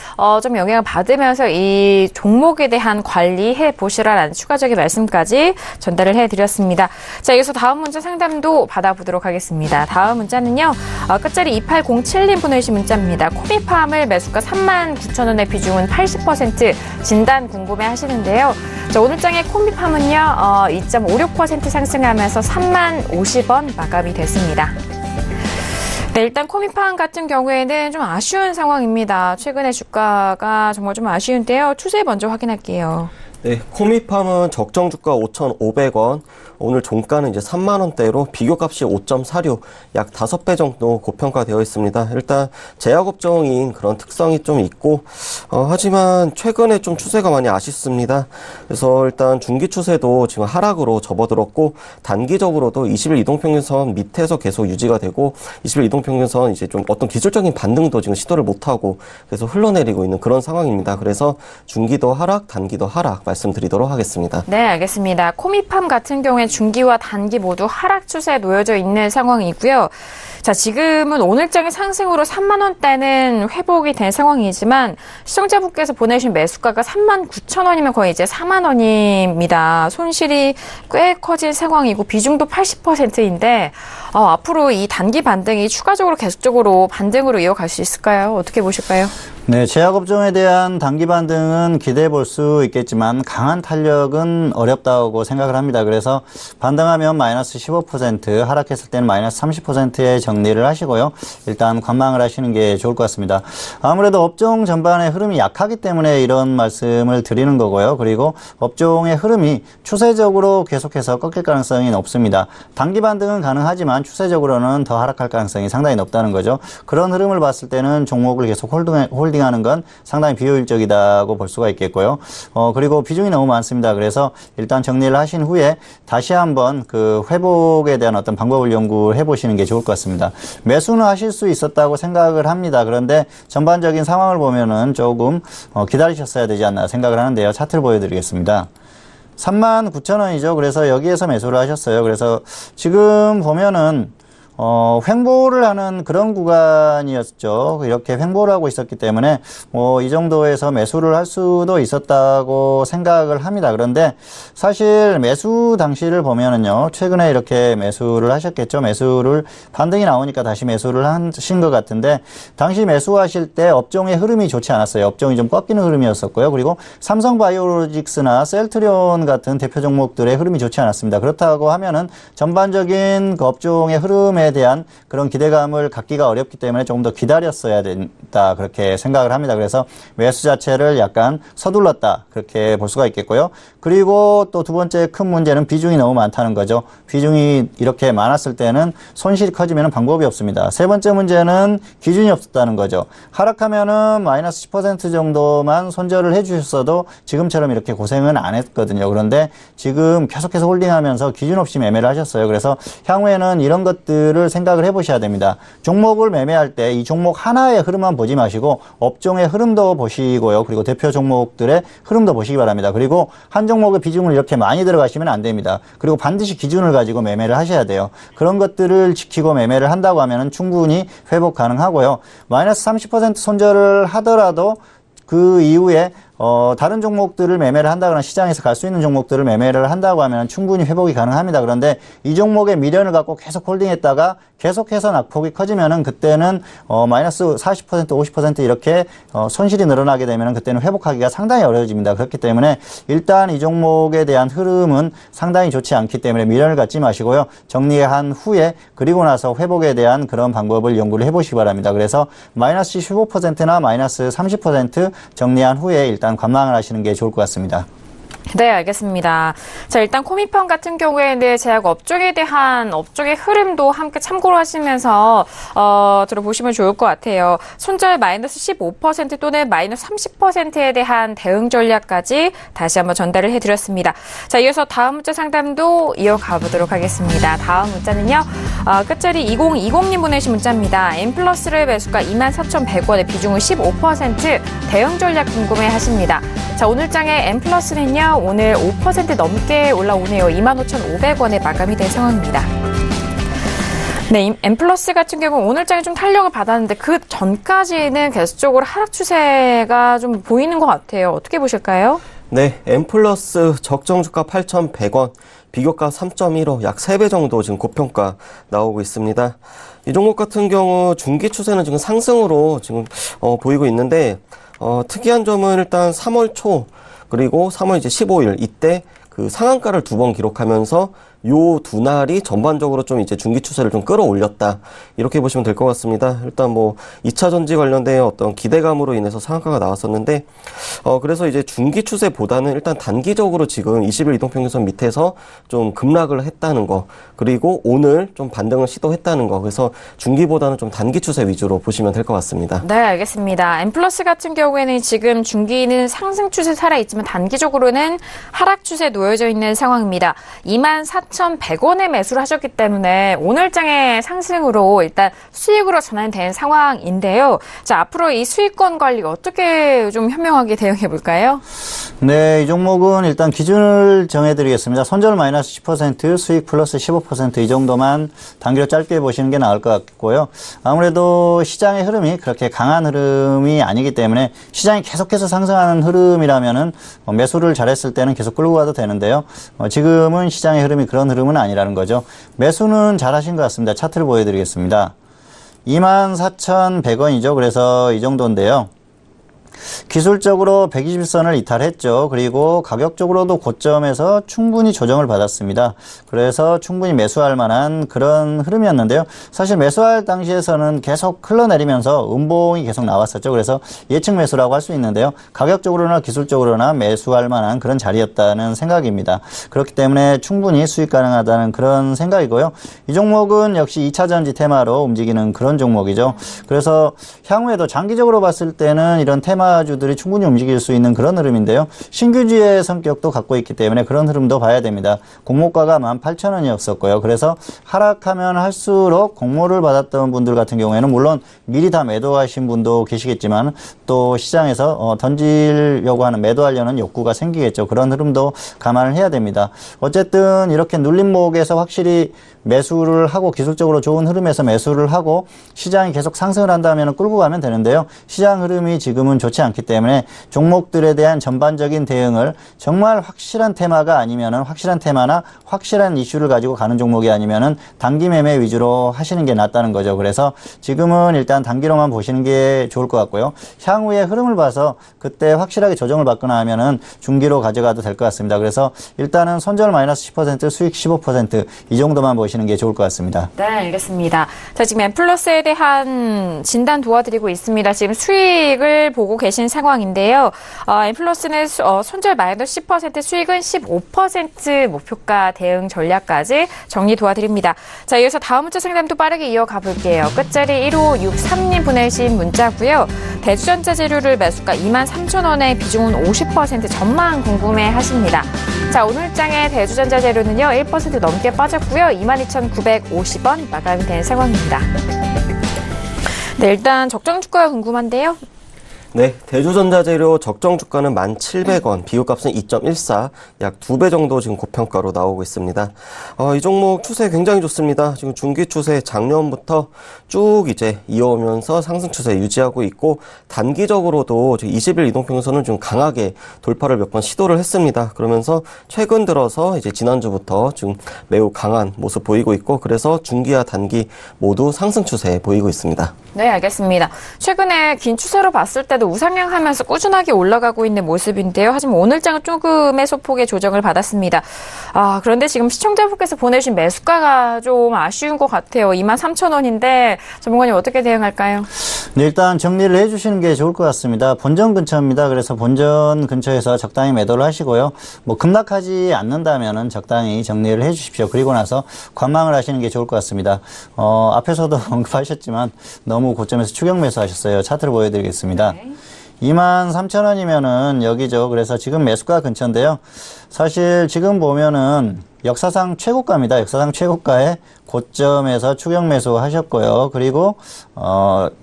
좀 영향을 받으면서 이 종목에 대한 관리해 보시라라는 추가적인 말씀까지 전달을 해드렸습니다. 자, 여기서 다음 문자 상담도 받아보도록 하겠습니다. 다음 문자는요, 끝자리 2807님 보내주신 문자입니다. 코미팜을 매수가 39,000원의 비중은 80% 진단 궁금해 하시는데요. 자, 오늘 장의 코미팜은요, 2.56% 상승하면서 30,050원 마감이 됐습니다. 네, 일단 코미팜 같은 경우에는 좀 아쉬운 상황입니다. 최근에 주가가 정말 좀 아쉬운데요. 추세 먼저 확인할게요. 네, 코미팜은 적정 주가 5,500원, 오늘 종가는 이제 3만 원대로 비교값이 5.46, 약 5배 정도 고평가되어 있습니다. 일단 제약업종인 그런 특성이 좀 있고, 하지만 최근에 좀 추세가 많이 아쉽습니다. 그래서 일단 중기 추세도 지금 하락으로 접어들었고, 단기적으로도 20일 이동평균선 밑에서 계속 유지가 되고, 20일 이동평균선 이제 좀 어떤 기술적인 반등도 지금 시도를 못하고 계속 흘러내리고 있는 그런 상황입니다. 그래서 중기도 하락, 단기도 하락 말씀드리도록 하겠습니다. 네, 알겠습니다. 코미팜 같은 경우에 중기와 단기 모두 하락 추세에 놓여져 있는 상황이고요. 자, 지금은 오늘장의 상승으로 3만 원대는 회복이 된 상황이지만 시청자분께서 보내주신 매수가가 39,000원이면 거의 이제 4만 원입니다. 손실이 꽤 커진 상황이고 비중도 80%인데 앞으로 이 단기 반등이 추가적으로 계속적으로 반등으로 이어갈 수 있을까요? 어떻게 보실까요? 네, 제약업종에 대한 단기 반등은 기대해 볼 수 있겠지만 강한 탄력은 어렵다고 생각을 합니다. 그래서 반등하면 마이너스 15%, 하락했을 때는 마이너스 30%의 정리를 하시고요. 일단 관망을 하시는 게 좋을 것 같습니다. 아무래도 업종 전반의 흐름이 약하기 때문에 이런 말씀을 드리는 거고요. 그리고 업종의 흐름이 추세적으로 계속해서 꺾일 가능성이 높습니다. 단기 반등은 가능하지만 추세적으로는 더 하락할 가능성이 상당히 높다는 거죠. 그런 흐름을 봤을 때는 종목을 계속 홀딩하는 건 상당히 비효율적이다고 볼 수가 있겠고요. 그리고 비중이 너무 많습니다. 그래서 일단 정리를 하신 후에 다시 한번 그 회복에 대한 어떤 방법을 연구해 보시는 게 좋을 것 같습니다. 매수는 하실 수 있었다고 생각을 합니다. 그런데 전반적인 상황을 보면은 조금 기다리셨어야 되지 않나 생각을 하는데요. 차트를 보여드리겠습니다. 39,000원이죠. 그래서 여기에서 매수를 하셨어요. 그래서 지금 보면은 횡보를 하는 그런 구간이었죠. 이렇게 횡보를 하고 있었기 때문에 이 정도에서 매수를 할 수도 있었다고 생각을 합니다. 그런데 사실 매수 당시를 보면은요, 최근에 이렇게 매수를 하셨겠죠. 매수를 반등이 나오니까 다시 매수를 하신 것 같은데, 당시 매수하실 때 업종의 흐름이 좋지 않았어요. 업종이 좀 꺾이는 흐름이었었고요. 그리고 삼성바이오로직스나 셀트리온 같은 대표 종목들의 흐름이 좋지 않았습니다. 그렇다고 하면은 전반적인 그 업종의 흐름에 대한 그런 기대감을 갖기가 어렵기 때문에 조금 더 기다렸어야 된다, 그렇게 생각을 합니다. 그래서 매수 자체를 약간 서둘렀다, 그렇게 볼 수가 있겠고요. 그리고 또 두 번째 큰 문제는 비중이 너무 많다는 거죠. 비중이 이렇게 많았을 때는 손실이 커지면 방법이 없습니다. 세 번째 문제는 기준이 없었다는 거죠. 하락하면은 마이너스 10% 정도만 손절을 해주셨어도 지금처럼 이렇게 고생은 안 했거든요. 그런데 지금 계속해서 홀딩하면서 기준 없이 매매를 하셨어요. 그래서 향후에는 이런 것들을 생각을 해보셔야 됩니다. 종목을 매매할 때 이 종목 하나의 흐름만 보지 마시고 업종의 흐름도 보시고요. 그리고 대표 종목들의 흐름도 보시기 바랍니다. 그리고 한 종목의 비중을 이렇게 많이 들어가시면 안 됩니다. 그리고 반드시 기준을 가지고 매매를 하셔야 돼요. 그런 것들을 지키고 매매를 한다고 하면 충분히 회복 가능하고요. 마이너스 30% 손절을 하더라도 그 이후에 다른 종목들을 매매를 한다거나 시장에서 갈 수 있는 종목들을 매매를 한다고 하면 충분히 회복이 가능합니다. 그런데 이 종목의 미련을 갖고 계속 홀딩했다가 계속해서 낙폭이 커지면은 그때는 마이너스 40% 50% 이렇게 손실이 늘어나게 되면은 그때는 회복하기가 상당히 어려워집니다. 그렇기 때문에 일단 이 종목에 대한 흐름은 상당히 좋지 않기 때문에 미련을 갖지 마시고요. 정리한 후에 그리고 나서 회복에 대한 그런 방법을 연구를 해보시기 바랍니다. 그래서 마이너스 15%나 마이너스 30% 정리한 후에 일단 관망을 하시는 게 좋을 것 같습니다. 네, 알겠습니다. 자, 일단 코미팜 같은 경우에는 제약 업종에 대한 업종의 흐름도 함께 참고로 하시면서 들어보시면 좋을 것 같아요. 손절 마이너스 15% 또는 마이너스 30%에 대한 대응 전략까지 다시 한번 전달을 해드렸습니다. 자, 이어서 다음 문자 상담도 이어가 보도록 하겠습니다. 다음 문자는요, 끝자리 2020님 보내신 문자입니다. N플러스를 매수가 24,100원에 비중은 15%, 대응 전략 궁금해 하십니다. 자, 오늘 장의 N플러스는요, 오늘 5% 넘게 올라오네요. 25,500원에 마감이 된 상황입니다. 네, N플러스 같은 경우 오늘 장에 좀 탄력을 받았는데 그 전까지는 계속적으로 하락 추세가 좀 보이는 것 같아요. 어떻게 보실까요? 네, N플러스 적정 주가 8,100원, 비교가 3.15, 약 3배 정도 지금 고평가 나오고 있습니다. 이 종목 같은 경우 중기 추세는 지금 상승으로 지금 보이고 있는데, 특이한 점은 일단 3월 초 그리고 3월 이제 15일 이때 그 상한가를 2번 기록하면서 요 두 날이 전반적으로 좀 이제 중기 추세를 좀 끌어올렸다, 이렇게 보시면 될 것 같습니다. 일단 뭐 2차 전지 관련된 어떤 기대감으로 인해서 상한가가 나왔었는데 그래서 이제 중기 추세보다는 일단 단기적으로 지금 20일 이동평균선 밑에서 좀 급락을 했다는 거, 그리고 오늘 좀 반등을 시도했다는 거, 그래서 중기보다는 좀 단기 추세 위주로 보시면 될 것 같습니다. 네, 알겠습니다. N플러스 같은 경우에는 지금 중기는 상승 추세 살아있지만 단기적으로는 하락 추세 놓여져 있는 상황입니다. 24,100원에 매수를 하셨기 때문에 오늘 장의 상승으로 일단 수익으로 전환된 상황인데요. 자, 앞으로 이 수익권 관리 어떻게 좀 현명하게 대응해 볼까요? 네, 이 종목은 일단 기준을 정해드리겠습니다. 손절 마이너스 10%, 수익 플러스 15% 이 정도만 단기로 짧게 보시는 게 나을 것 같고요. 아무래도 시장의 흐름이 그렇게 강한 흐름이 아니기 때문에 시장이 계속해서 상승하는 흐름이라면은 매수를 잘했을 때는 계속 끌고 가도 되는데요. 지금은 시장의 흐름이 그런 흐름은 아니라는 거죠. 매수는 잘하신 것 같습니다. 차트를 보여드리겠습니다. 24,100원이죠. 그래서 이 정도인데요. 기술적으로 120선을 이탈했죠. 그리고 가격적으로도 고점에서 충분히 조정을 받았습니다. 그래서 충분히 매수할 만한 그런 흐름이었는데요. 사실 매수할 당시에서는 계속 흘러내리면서 음봉이 계속 나왔었죠. 그래서 예측 매수라고 할 수 있는데요. 가격적으로나 기술적으로나 매수할 만한 그런 자리였다는 생각입니다. 그렇기 때문에 충분히 수익 가능하다는 그런 생각이고요. 이 종목은 역시 2차전지 테마로 움직이는 그런 종목이죠. 그래서 향후에도 장기적으로 봤을 때는 이런 테마주들이 충분히 움직일 수 있는 그런 흐름인데요. 신규주의 성격도 갖고 있기 때문에 그런 흐름도 봐야 됩니다. 공모가가 18,000원이었었고요. 그래서 하락하면 할수록 공모를 받았던 분들 같은 경우에는 물론 미리 다 매도하신 분도 계시겠지만 또 시장에서 던지려고 하는, 매도하려는 욕구가 생기겠죠. 그런 흐름도 감안을 해야 됩니다. 어쨌든 이렇게 눌림목에서 확실히 매수를 하고 기술적으로 좋은 흐름에서 매수를 하고 시장이 계속 상승을 한다면 끌고 가면 되는데요. 시장 흐름이 지금은 좋지 않기 때문에 종목들에 대한 전반적인 대응을 정말 확실한 테마가 아니면은 확실한 테마나 확실한 이슈를 가지고 가는 종목이 아니면은 단기 매매 위주로 하시는 게 낫다는 거죠. 그래서 지금은 일단 단기로만 보시는 게 좋을 것 같고요. 향후의 흐름을 봐서 그때 확실하게 조정을 받거나 하면은 중기로 가져가도 될 것 같습니다. 그래서 일단은 손절 마이너스 10%, 수익 15% 이 정도만 보시는 게 좋을 것 같습니다. 네, 알겠습니다. 자, 지금 엠플러스에 대한 진단 도와드리고 있습니다. 지금 수익을 보고 계신 상황인데요. 엠플러스는 손절 마이너스 10%, 수익은 15% 목표가 대응 전략까지 정리 도와드립니다. 자, 이어서 다음 문자 상담도 빠르게 이어가 볼게요. 끝자리 1563님 보내신 문자고요. 대주전자 재료를 매수가 23,000원에 비중은 50% 전망 궁금해 하십니다. 자, 오늘 장의 대주전자 재료는요, 1% 넘게 빠졌고요. 22,950원 마감이 된 상황입니다. 네, 일단 적정 주가가 궁금한데요. 네, 대주전자재료 적정 주가는 1,700원, 비교값은 2.14, 약 2배 정도 지금 고평가로 나오고 있습니다. 이 종목 추세 굉장히 좋습니다. 지금 중기 추세 작년부터 쭉 이제 이어오면서 상승 추세 유지하고 있고, 단기적으로도 20일 이동평선은 좀 강하게 돌파를 몇 번 시도를 했습니다. 그러면서 최근 들어서 이제 지난주부터 좀 매우 강한 모습 보이고 있고, 그래서 중기와 단기 모두 상승 추세 보이고 있습니다. 네, 알겠습니다. 최근에 긴 추세로 봤을 때도 우상향하면서 꾸준하게 올라가고 있는 모습인데요. 하지만 오늘 장은 조금의 소폭의 조정을 받았습니다. 그런데 지금 시청자분께서 보내주신 매수가가 좀 아쉬운 것 같아요. 23,000원인데 전문가님 어떻게 대응할까요? 네, 일단 정리를 해주시는 게 좋을 것 같습니다. 본전 근처입니다. 그래서 본전 근처에서 적당히 매도를 하시고요. 뭐 급락하지 않는다면은 적당히 정리를 해주십시오. 그리고 나서 관망을 하시는 게 좋을 것 같습니다. 앞에서도 언급하셨지만 너무 고점에서 추격 매수하셨어요. 차트를 보여드리겠습니다. 네. 23,000원이면은 여기죠. 그래서 지금 매수가 근처인데요. 사실 지금 보면은 역사상 최고가입니다. 역사상 최고가에 고점에서 추격 매수 하셨고요. 그리고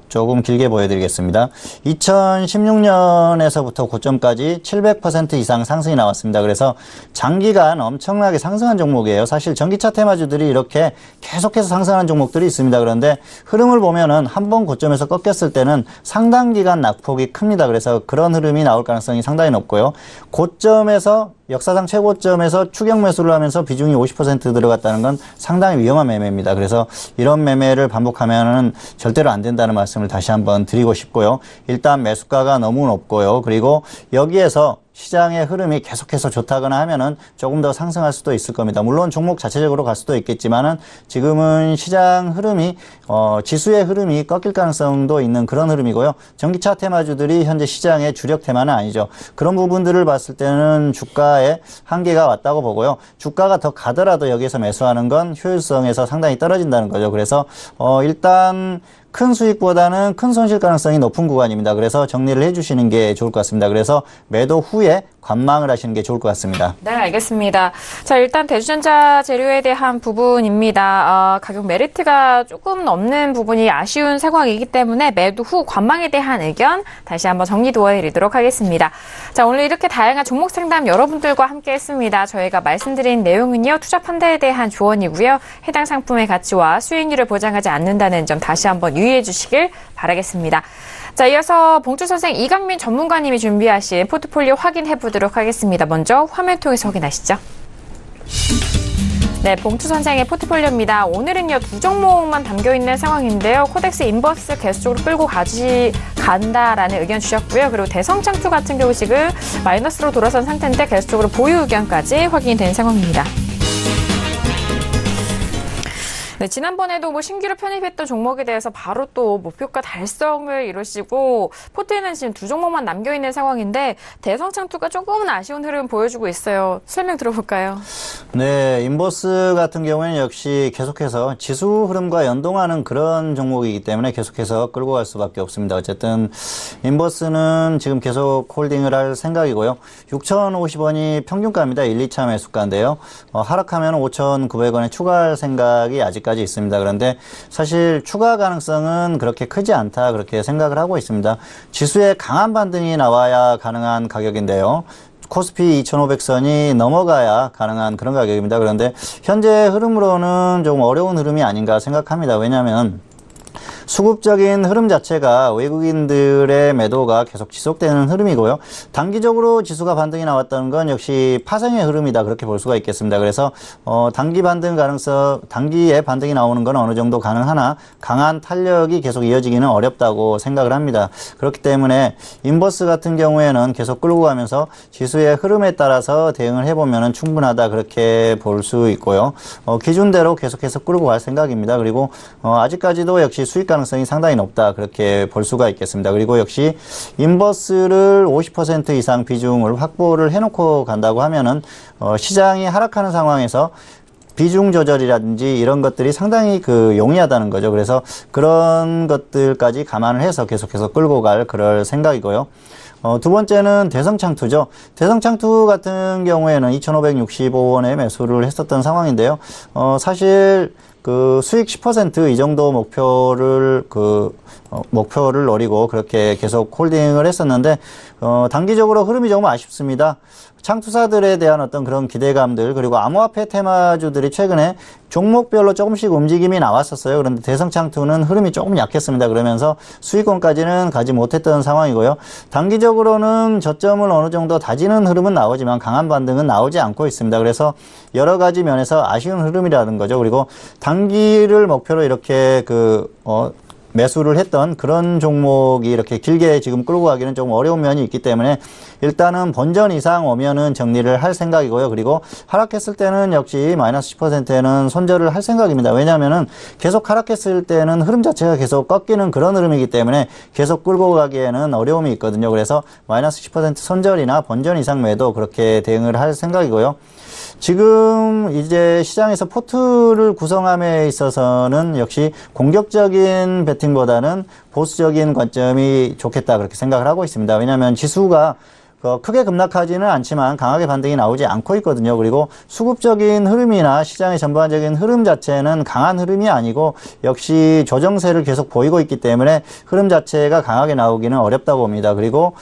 조금 길게 보여드리겠습니다. 2016년에서부터 고점까지 700% 이상 상승이 나왔습니다. 그래서 장기간 엄청나게 상승한 종목이에요. 사실 전기차 테마주들이 이렇게 계속해서 상승하는 종목들이 있습니다. 그런데 흐름을 보면은 한 번 고점에서 꺾였을 때는 상당 기간 낙폭이 큽니다. 그래서 그런 흐름이 나올 가능성이 상당히 높고요. 고점에서 역사상 최고점에서 추격 매수를 하면서 비중이 50% 들어갔다는 건 상당히 위험한 매매입니다. 그래서 이런 매매를 반복하면은 절대로 안 된다는 말씀을 다시 한번 드리고 싶고요. 일단 매수가가 너무 높고요. 그리고 여기에서 시장의 흐름이 계속해서 좋다거나 하면은 조금 더 상승할 수도 있을 겁니다. 물론 종목 자체적으로 갈 수도 있겠지만은 지금은 시장 흐름이 지수의 흐름이 꺾일 가능성도 있는 그런 흐름이고요. 전기차 테마주들이 현재 시장의 주력 테마는 아니죠. 그런 부분들을 봤을 때는 주가에 한계가 왔다고 보고요. 주가가 더 가더라도 여기에서 매수하는 건 효율성에서 상당히 떨어진다는 거죠. 그래서 일단 큰 수익보다는 큰 손실 가능성이 높은 구간입니다. 그래서 정리를 해주시는 게 좋을 것 같습니다. 그래서 매도 후에 관망을 하시는 게 좋을 것 같습니다. 네, 알겠습니다. 자, 일단 대주전자 재료에 대한 부분입니다. 가격 메리트가 조금 없는 부분이 아쉬운 상황이기 때문에 매도 후 관망에 대한 의견 다시 한번 정리 도와드리도록 하겠습니다. 자, 오늘 이렇게 다양한 종목 상담 여러분들과 함께 했습니다. 저희가 말씀드린 내용은요, 투자 판단에 대한 조언이고요. 해당 상품의 가치와 수익률을 보장하지 않는다는 점 다시 한번 유의해 주시길 바라겠습니다. 자, 이어서 봉투 선생 이강민 전문가님이 준비하신 포트폴리오 확인해 보도록 하겠습니다. 먼저 화면 통해서 확인하시죠. 네, 봉투 선생의 포트폴리오입니다. 오늘은요, 두 종목만 담겨있는 상황인데요. 코덱스 인버스 계속적으로 끌고 간다라는 의견 주셨고요. 그리고 대성창투 같은 경우 지금 마이너스로 돌아선 상태인데 계속적으로 보유 의견까지 확인이 된 상황입니다. 네, 지난번에도 신규로 편입했던 종목에 대해서 바로 또 목표가 달성을 이루시고 포트에는 지금 두 종목만 남겨있는 상황인데 대성창투가 조금은 아쉬운 흐름 보여주고 있어요. 설명 들어볼까요? 네, 인버스 같은 경우에는 역시 계속해서 지수 흐름과 연동하는 그런 종목이기 때문에 계속해서 끌고 갈 수밖에 없습니다. 어쨌든 인버스는 지금 계속 홀딩을 할 생각이고요. 6,050원이 평균가입니다. 1, 2차 매수가인데요. 하락하면 5,900원에 추가할 생각이 아직까지 있습니다. 그런데 사실 추가 가능성은 그렇게 크지 않다 그렇게 생각을 하고 있습니다. 지수에 강한 반등이 나와야 가능한 가격인데요. 코스피 2,500선이 넘어가야 가능한 그런 가격입니다. 그런데 현재 흐름으로는 좀 어려운 흐름이 아닌가 생각합니다. 왜냐하면 수급적인 흐름 자체가 외국인들의 매도가 계속 지속되는 흐름이고요. 단기적으로 지수가 반등이 나왔다는 건 역시 파생의 흐름이다, 그렇게 볼 수가 있겠습니다. 그래서 단기 반등 가능성, 단기에 반등이 나오는 건 어느 정도 가능하나 강한 탄력이 계속 이어지기는 어렵다고 생각을 합니다. 그렇기 때문에 인버스 같은 경우에는 계속 끌고 가면서 지수의 흐름에 따라서 대응을 해보면 충분하다, 그렇게 볼 수 있고요. 기준대로 계속해서 끌고 갈 생각입니다. 그리고 아직까지도 역시 수익 가능성이 상당히 높다, 그렇게 볼 수가 있겠습니다. 그리고 역시 인버스를 50% 이상 비중을 확보를 해놓고 간다고 하면은 시장이 하락하는 상황에서 비중 조절이라든지 이런 것들이 상당히 용이하다는 거죠. 그래서 그런 것들까지 감안을 해서 계속해서 끌고 갈 그럴 생각이고요. 두 번째는 대성창투죠. 대성창투 같은 경우에는 2,565원에 매수를 했었던 상황인데요. 사실 수익 10% 이 정도 목표를 노리고 그렇게 계속 홀딩을 했었는데, 단기적으로 흐름이 조금 아쉽습니다. 창투사들에 대한 어떤 그런 기대감들, 그리고 암호화폐 테마주들이 최근에 종목별로 조금씩 움직임이 나왔었어요. 그런데 대성창투는 흐름이 조금 약했습니다. 그러면서 수익권까지는 가지 못했던 상황이고요. 단기적으로는 저점을 어느 정도 다지는 흐름은 나오지만 강한 반등은 나오지 않고 있습니다. 그래서 여러 가지 면에서 아쉬운 흐름이라는 거죠. 그리고 단기를 목표로 이렇게 매수를 했던 그런 종목이 이렇게 길게 지금 끌고 가기는 좀 어려운 면이 있기 때문에 일단은 본전 이상 오면은 정리를 할 생각이고요. 그리고 하락했을 때는 역시 마이너스 10%는 손절을 할 생각입니다. 왜냐하면은 계속 하락했을 때는 흐름 자체가 계속 꺾이는 그런 흐름이기 때문에 계속 끌고 가기에는 어려움이 있거든요. 그래서 마이너스 10% 손절이나 본전 이상 매도, 그렇게 대응을 할 생각이고요. 지금 이제 시장에서 포트를 구성함에 있어서는 역시 공격적인 배팅보다는 보수적인 관점이 좋겠다, 그렇게 생각을 하고 있습니다. 왜냐하면 지수가 크게 급락하지는 않지만 강하게 반등이 나오지 않고 있거든요. 그리고 수급적인 흐름이나 시장의 전반적인 흐름 자체는 강한 흐름이 아니고 역시 조정세를 계속 보이고 있기 때문에 흐름 자체가 강하게 나오기는 어렵다고 봅니다. 그리고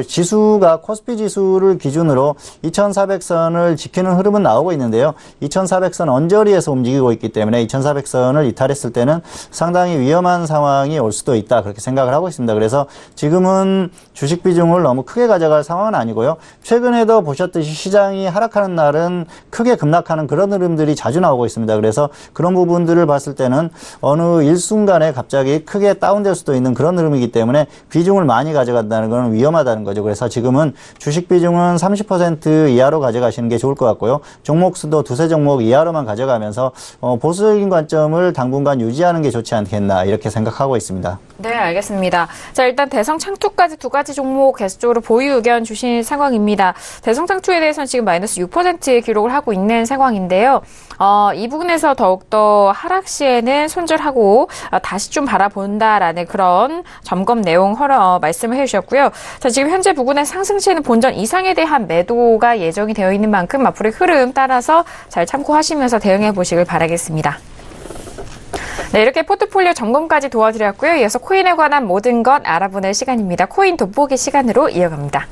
지수가 코스피 지수를 기준으로 2400선을 지키는 흐름은 나오고 있는데요. 2400선 언저리에서 움직이고 있기 때문에 2400선을 이탈했을 때는 상당히 위험한 상황이 올 수도 있다, 그렇게 생각을 하고 있습니다. 그래서 지금은 주식 비중을 너무 크게 가져갈 상황은 아니고요. 최근에도 보셨듯이 시장이 하락하는 날은 크게 급락하는 그런 흐름들이 자주 나오고 있습니다. 그래서 그런 부분들을 봤을 때는 어느 일순간에 갑자기 크게 다운될 수도 있는 그런 흐름이기 때문에 비중을 많이 가져간다는 건 위험하다는 거죠. 그래서 지금은 주식 비중은 30% 이하로 가져가시는 게 좋을 것 같고요. 종목 수도 두세 종목 이하로만 가져가면서 보수적인 관점을 당분간 유지하는 게 좋지 않겠나, 이렇게 생각하고 있습니다. 네, 알겠습니다. 자, 일단 대성창투까지 두 가지 종목 계속적으로 보유 의견 주신 상황입니다. 대성창투에 대해서는 지금 마이너스 6%의 기록을 하고 있는 상황인데요. 이 부분에서 더욱더 하락 시에는 손절하고 다시 좀 바라본다라는 그런 점검 내용 말씀을 해주셨고요. 자, 지금 현재 부근의 상승 시에는 본전 이상에 대한 매도가 예정이 되어 있는 만큼 앞으로의 흐름 따라서 잘 참고하시면서 대응해 보시길 바라겠습니다. 네, 이렇게 포트폴리오 점검까지 도와드렸고요. 이어서 코인에 관한 모든 것 알아보는 시간입니다. 코인 돋보기 시간으로 이어갑니다.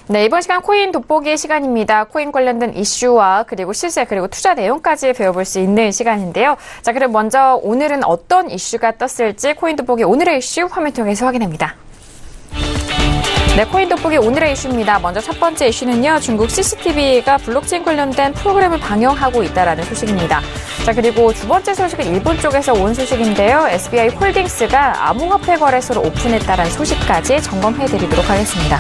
네, 이번 시간 코인 돋보기의 시간입니다. 코인 관련된 이슈와 그리고 실세 그리고 투자 내용까지 배워볼 수 있는 시간인데요. 자, 그럼 먼저 오늘은 어떤 이슈가 떴을지 코인 돋보기 오늘의 이슈 화면 통해서 확인합니다. 네, 코인 돋보기 오늘의 이슈입니다. 먼저 첫 번째 이슈는요, 중국 CCTV가 블록체인 관련된 프로그램을 방영하고 있다라는 소식입니다. 자, 그리고 두 번째 소식은 일본 쪽에서 온 소식인데요. SBI 홀딩스가 암호화폐 거래소를 오픈했다라는 소식까지 점검해드리도록 하겠습니다.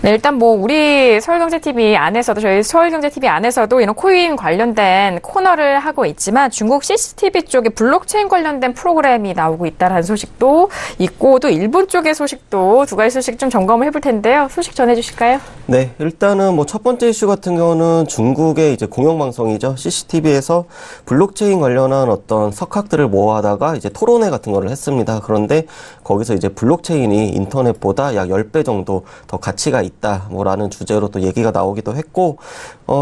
네, 일단 우리 서울경제TV 안에서도, 저희 서울경제TV 안에서도 이런 코인 관련된 코너를 하고 있지만 중국 CCTV 쪽에 블록체인 관련된 프로그램이 나오고 있다는 소식도 있고 또 일본 쪽의 소식도 두 가지 소식 좀 점검을 해볼 텐데요. 소식 전해주실까요? 네, 일단은 첫 번째 이슈 같은 경우는 중국의 이제 공영방송이죠. CCTV에서 블록체인 관련한 어떤 석학들을 모아다가 이제 토론회 같은 거를 했습니다. 그런데 거기서 이제 블록체인이 인터넷보다 약 10배 정도 더 가치가 있다 뭐라는 주제로 또 얘기가 나오기도 했고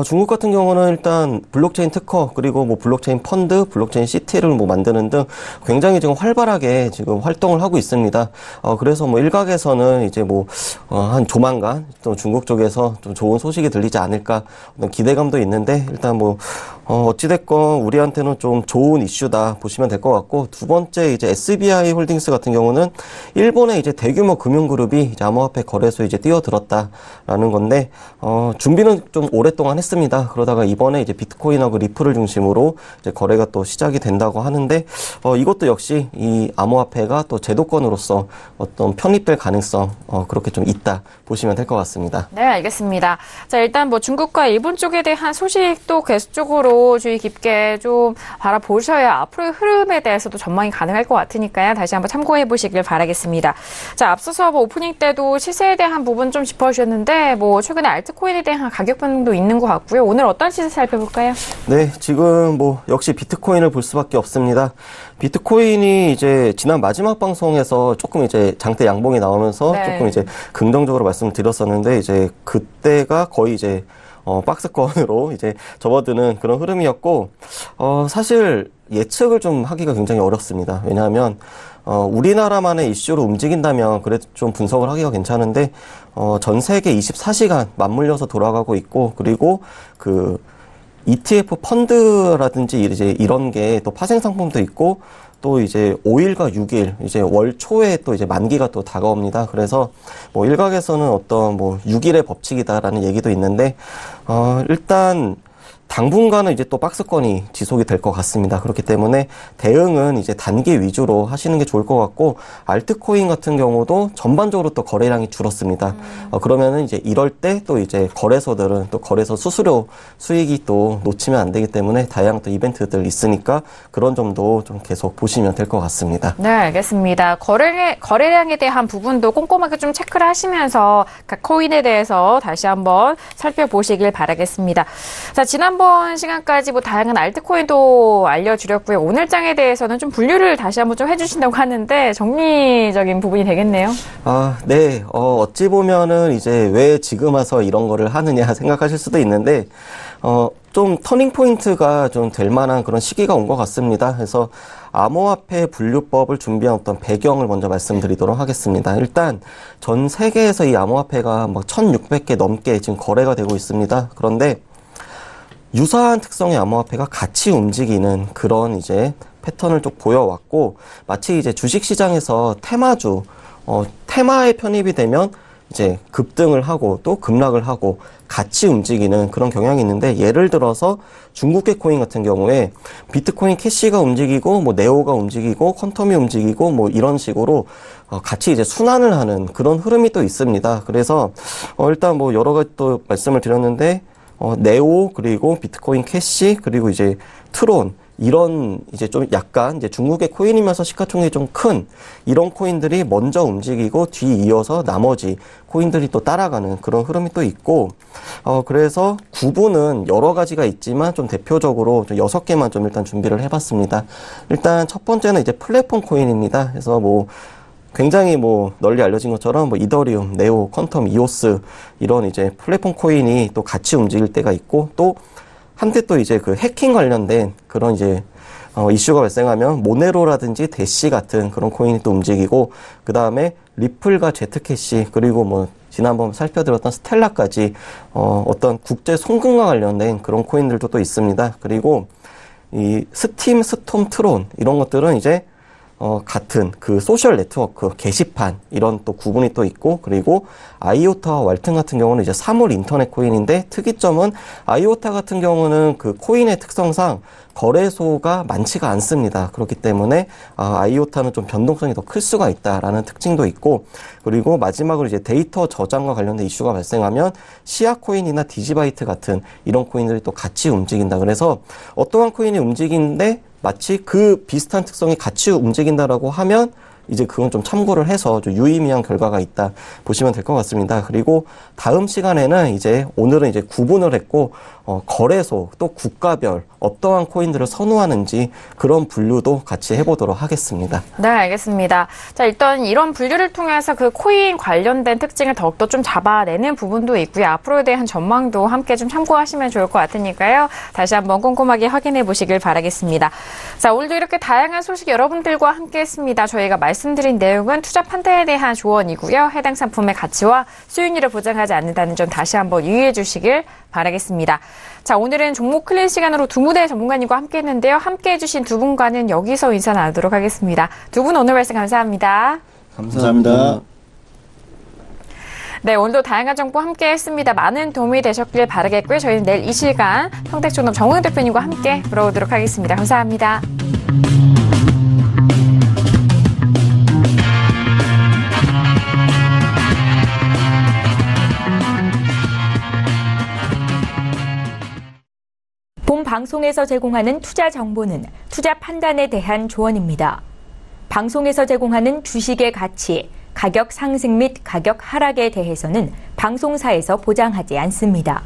중국 같은 경우는 일단 블록체인 특허 그리고 뭐 블록체인 펀드, 블록체인 시티를 뭐 만드는 등 굉장히 지금 활발하게 지금 활동을 하고 있습니다. 그래서 뭐 일각에서는 이제 뭐 한 조만간 또 중국 쪽에서 좀 좋은 소식이 들리지 않을까 어떤 기대감도 있는데 일단 뭐 어찌됐건 우리한테는 좀 좋은 이슈다 보시면 될 것 같고 두 번째 이제 SBI 홀딩스 같은 경우는 일본의 이제 대규모 금융그룹이 이제 암호화폐 거래소에 이제 뛰어들었다라는 건데 준비는 좀 오랫동안 했습니다. 그러다가 이번에 이제 비트코인하고 리플을 중심으로 이제 거래가 또 시작이 된다고 하는데 이것도 역시 이 암호화폐가 또 제도권으로서 어떤 편입될 가능성 그렇게 좀 있다 보시면 될 것 같습니다. 네, 알겠습니다. 자, 일단 뭐 중국과 일본 쪽에 대한 소식도 계속적으로 주의 깊게 좀 바라보셔야 앞으로의 흐름에 대해서도 전망이 가능할 것 같으니까요. 다시 한번 참고해 보시길 바라겠습니다. 자, 앞서서 뭐 오프닝 때도 시세에 대한 부분 좀 짚어주셨는데 뭐 최근에 알트코인에 대한 가격 변동도 있는 것 같고요. 오늘 어떤 시세 살펴볼까요? 네, 지금 뭐 역시 비트코인을 볼 수밖에 없습니다. 비트코인이 이제 지난 마지막 방송에서 조금 이제 장대 양봉이 나오면서 네. 조금 이제 긍정적으로 말씀을 드렸었는데 이제 그때가 거의 이제 박스권으로 이제 접어드는 그런 흐름이었고 사실 예측을 좀 하기가 굉장히 어렵습니다. 왜냐하면 우리나라만의 이슈로 움직인다면 그래도 좀 분석을 하기가 괜찮은데 전 세계 24시간 맞물려서 돌아가고 있고 그리고 그 ETF 펀드라든지 이제 이런 게 또 파생 상품도 있고 또 이제 5일과 6일 이제 월 초에 또 이제 만기가 또 다가옵니다. 그래서 뭐 일각에서는 어떤 뭐 6일의 법칙이다라는 얘기도 있는데 일단 당분간은 이제 또 박스권이 지속이 될 것 같습니다. 그렇기 때문에 대응은 이제 단기 위주로 하시는 게 좋을 것 같고 알트코인 같은 경우도 전반적으로 또 거래량이 줄었습니다. 그러면은 이제 이럴 때 또 이제 거래소들은 또 거래소 수수료 수익이 또 놓치면 안 되기 때문에 다양한 또 이벤트들 있으니까 그런 점도 좀 계속 보시면 될 것 같습니다. 네, 알겠습니다. 거래량에 대한 부분도 꼼꼼하게 좀 체크를 하시면서 각 코인에 대해서 다시 한번 살펴보시길 바라겠습니다. 자, 지난번 시간까지 뭐 다양한 알트코인도 알려드렸고요. 오늘 장에 대해서는 좀 분류를 다시 한번 좀 해주신다고 하는데 정리적인 부분이 되겠네요. 네. 어찌 보면은 이제 왜 지금 와서 이런 거를 하느냐 생각하실 수도 있는데, 좀 터닝 포인트가 좀 될 만한 그런 시기가 온 것 같습니다. 그래서 암호화폐 분류법을 준비한 어떤 배경을 먼저 말씀드리도록 하겠습니다. 일단 전 세계에서 이 암호화폐가 막 1,600개 넘게 지금 거래가 되고 있습니다. 그런데 유사한 특성의 암호화폐가 같이 움직이는 그런 이제 패턴을 좀 보여왔고 마치 이제 주식시장에서 테마주, 테마에 편입이 되면 이제 급등을 하고 또 급락을 하고 같이 움직이는 그런 경향이 있는데 예를 들어서 중국계 코인 같은 경우에 비트코인 캐시가 움직이고 뭐 네오가 움직이고 퀀텀이 움직이고 뭐 이런 식으로 같이 이제 순환을 하는 그런 흐름이 또 있습니다. 그래서 일단 뭐 여러 가지 또 말씀을 드렸는데 네오 그리고 비트코인 캐시 그리고 이제 트론 이런 이제 좀 약간 이제 중국의 코인이면서 시가총액이 좀 큰 이런 코인들이 먼저 움직이고 뒤 이어서 나머지 코인들이 또 따라가는 그런 흐름이 또 있고 그래서 구분은 여러 가지가 있지만 좀 대표적으로 좀 6개만 좀 일단 준비를 해봤습니다. 일단 첫 번째는 이제 플랫폼 코인입니다. 그래서 뭐 굉장히 뭐 널리 알려진 것처럼 뭐 이더리움, 네오, 퀀텀, 이오스 이런 이제 플랫폼 코인이 또 같이 움직일 때가 있고 또 한때 또 이제 그 해킹 관련된 그런 이제 이슈가 발생하면 모네로라든지 대시 같은 그런 코인이 또 움직이고 그 다음에 리플과 제트캐시 그리고 뭐 지난번 살펴드렸던 스텔라까지 어떤 국제 송금과 관련된 그런 코인들도 또 있습니다. 그리고 이 스팀, 스톰, 트론 이런 것들은 이제 같은 그 소셜 네트워크 게시판 이런 또 구분이 또 있고 그리고 아이오타와 왈튼 같은 경우는 이제 사물 인터넷 코인인데 특이점은 아이오타 같은 경우는 그 코인의 특성상 거래소가 많지가 않습니다. 그렇기 때문에 아이오타는 좀 변동성이 더 클 수가 있다라는 특징도 있고 그리고 마지막으로 이제 데이터 저장과 관련된 이슈가 발생하면 시아 코인이나 디지바이트 같은 이런 코인들이 또 같이 움직인다. 그래서 어떠한 코인이 움직이는데 마치 그 비슷한 특성이 같이 움직인다라고 하면 이제 그건 좀 참고를 해서 좀 유의미한 결과가 있다 보시면 될 것 같습니다. 그리고 다음 시간에는 이제 오늘은 이제 구분을 했고 거래소 또 국가별 어떠한 코인들을 선호하는지 그런 분류도 같이 해보도록 하겠습니다. 네, 알겠습니다. 자, 일단 이런 분류를 통해서 그 코인 관련된 특징을 더욱더 좀 잡아내는 부분도 있고요. 앞으로에 대한 전망도 함께 좀 참고하시면 좋을 것 같으니까요. 다시 한번 꼼꼼하게 확인해 보시길 바라겠습니다. 자, 오늘도 이렇게 다양한 소식 여러분들과 함께 했습니다. 저희가 말씀드린 내용은 투자 판단에 대한 조언이고요. 해당 상품의 가치와 수익률을 보장하지 않는다는 점 다시 한번 유의해 주시길 바라겠습니다. 자, 오늘은 종목 클린 시간으로 두 무대 전문가님과 함께 했는데요. 함께 해주신 두 분과는 여기서 인사 나누도록 하겠습니다. 두 분 오늘 말씀 감사합니다. 감사합니다. 네, 오늘도 다양한 정보 함께 했습니다. 많은 도움이 되셨길 바라겠고요. 저희는 내일 이 시간 평택종합 정우영 대표님과 함께 돌아오도록 하겠습니다. 감사합니다. 본 방송에서 제공하는 투자 정보는 투자 판단에 대한 조언입니다. 방송에서 제공하는 주식의 가치, 가격 상승 및 가격 하락에 대해서는 방송사에서 보장하지 않습니다.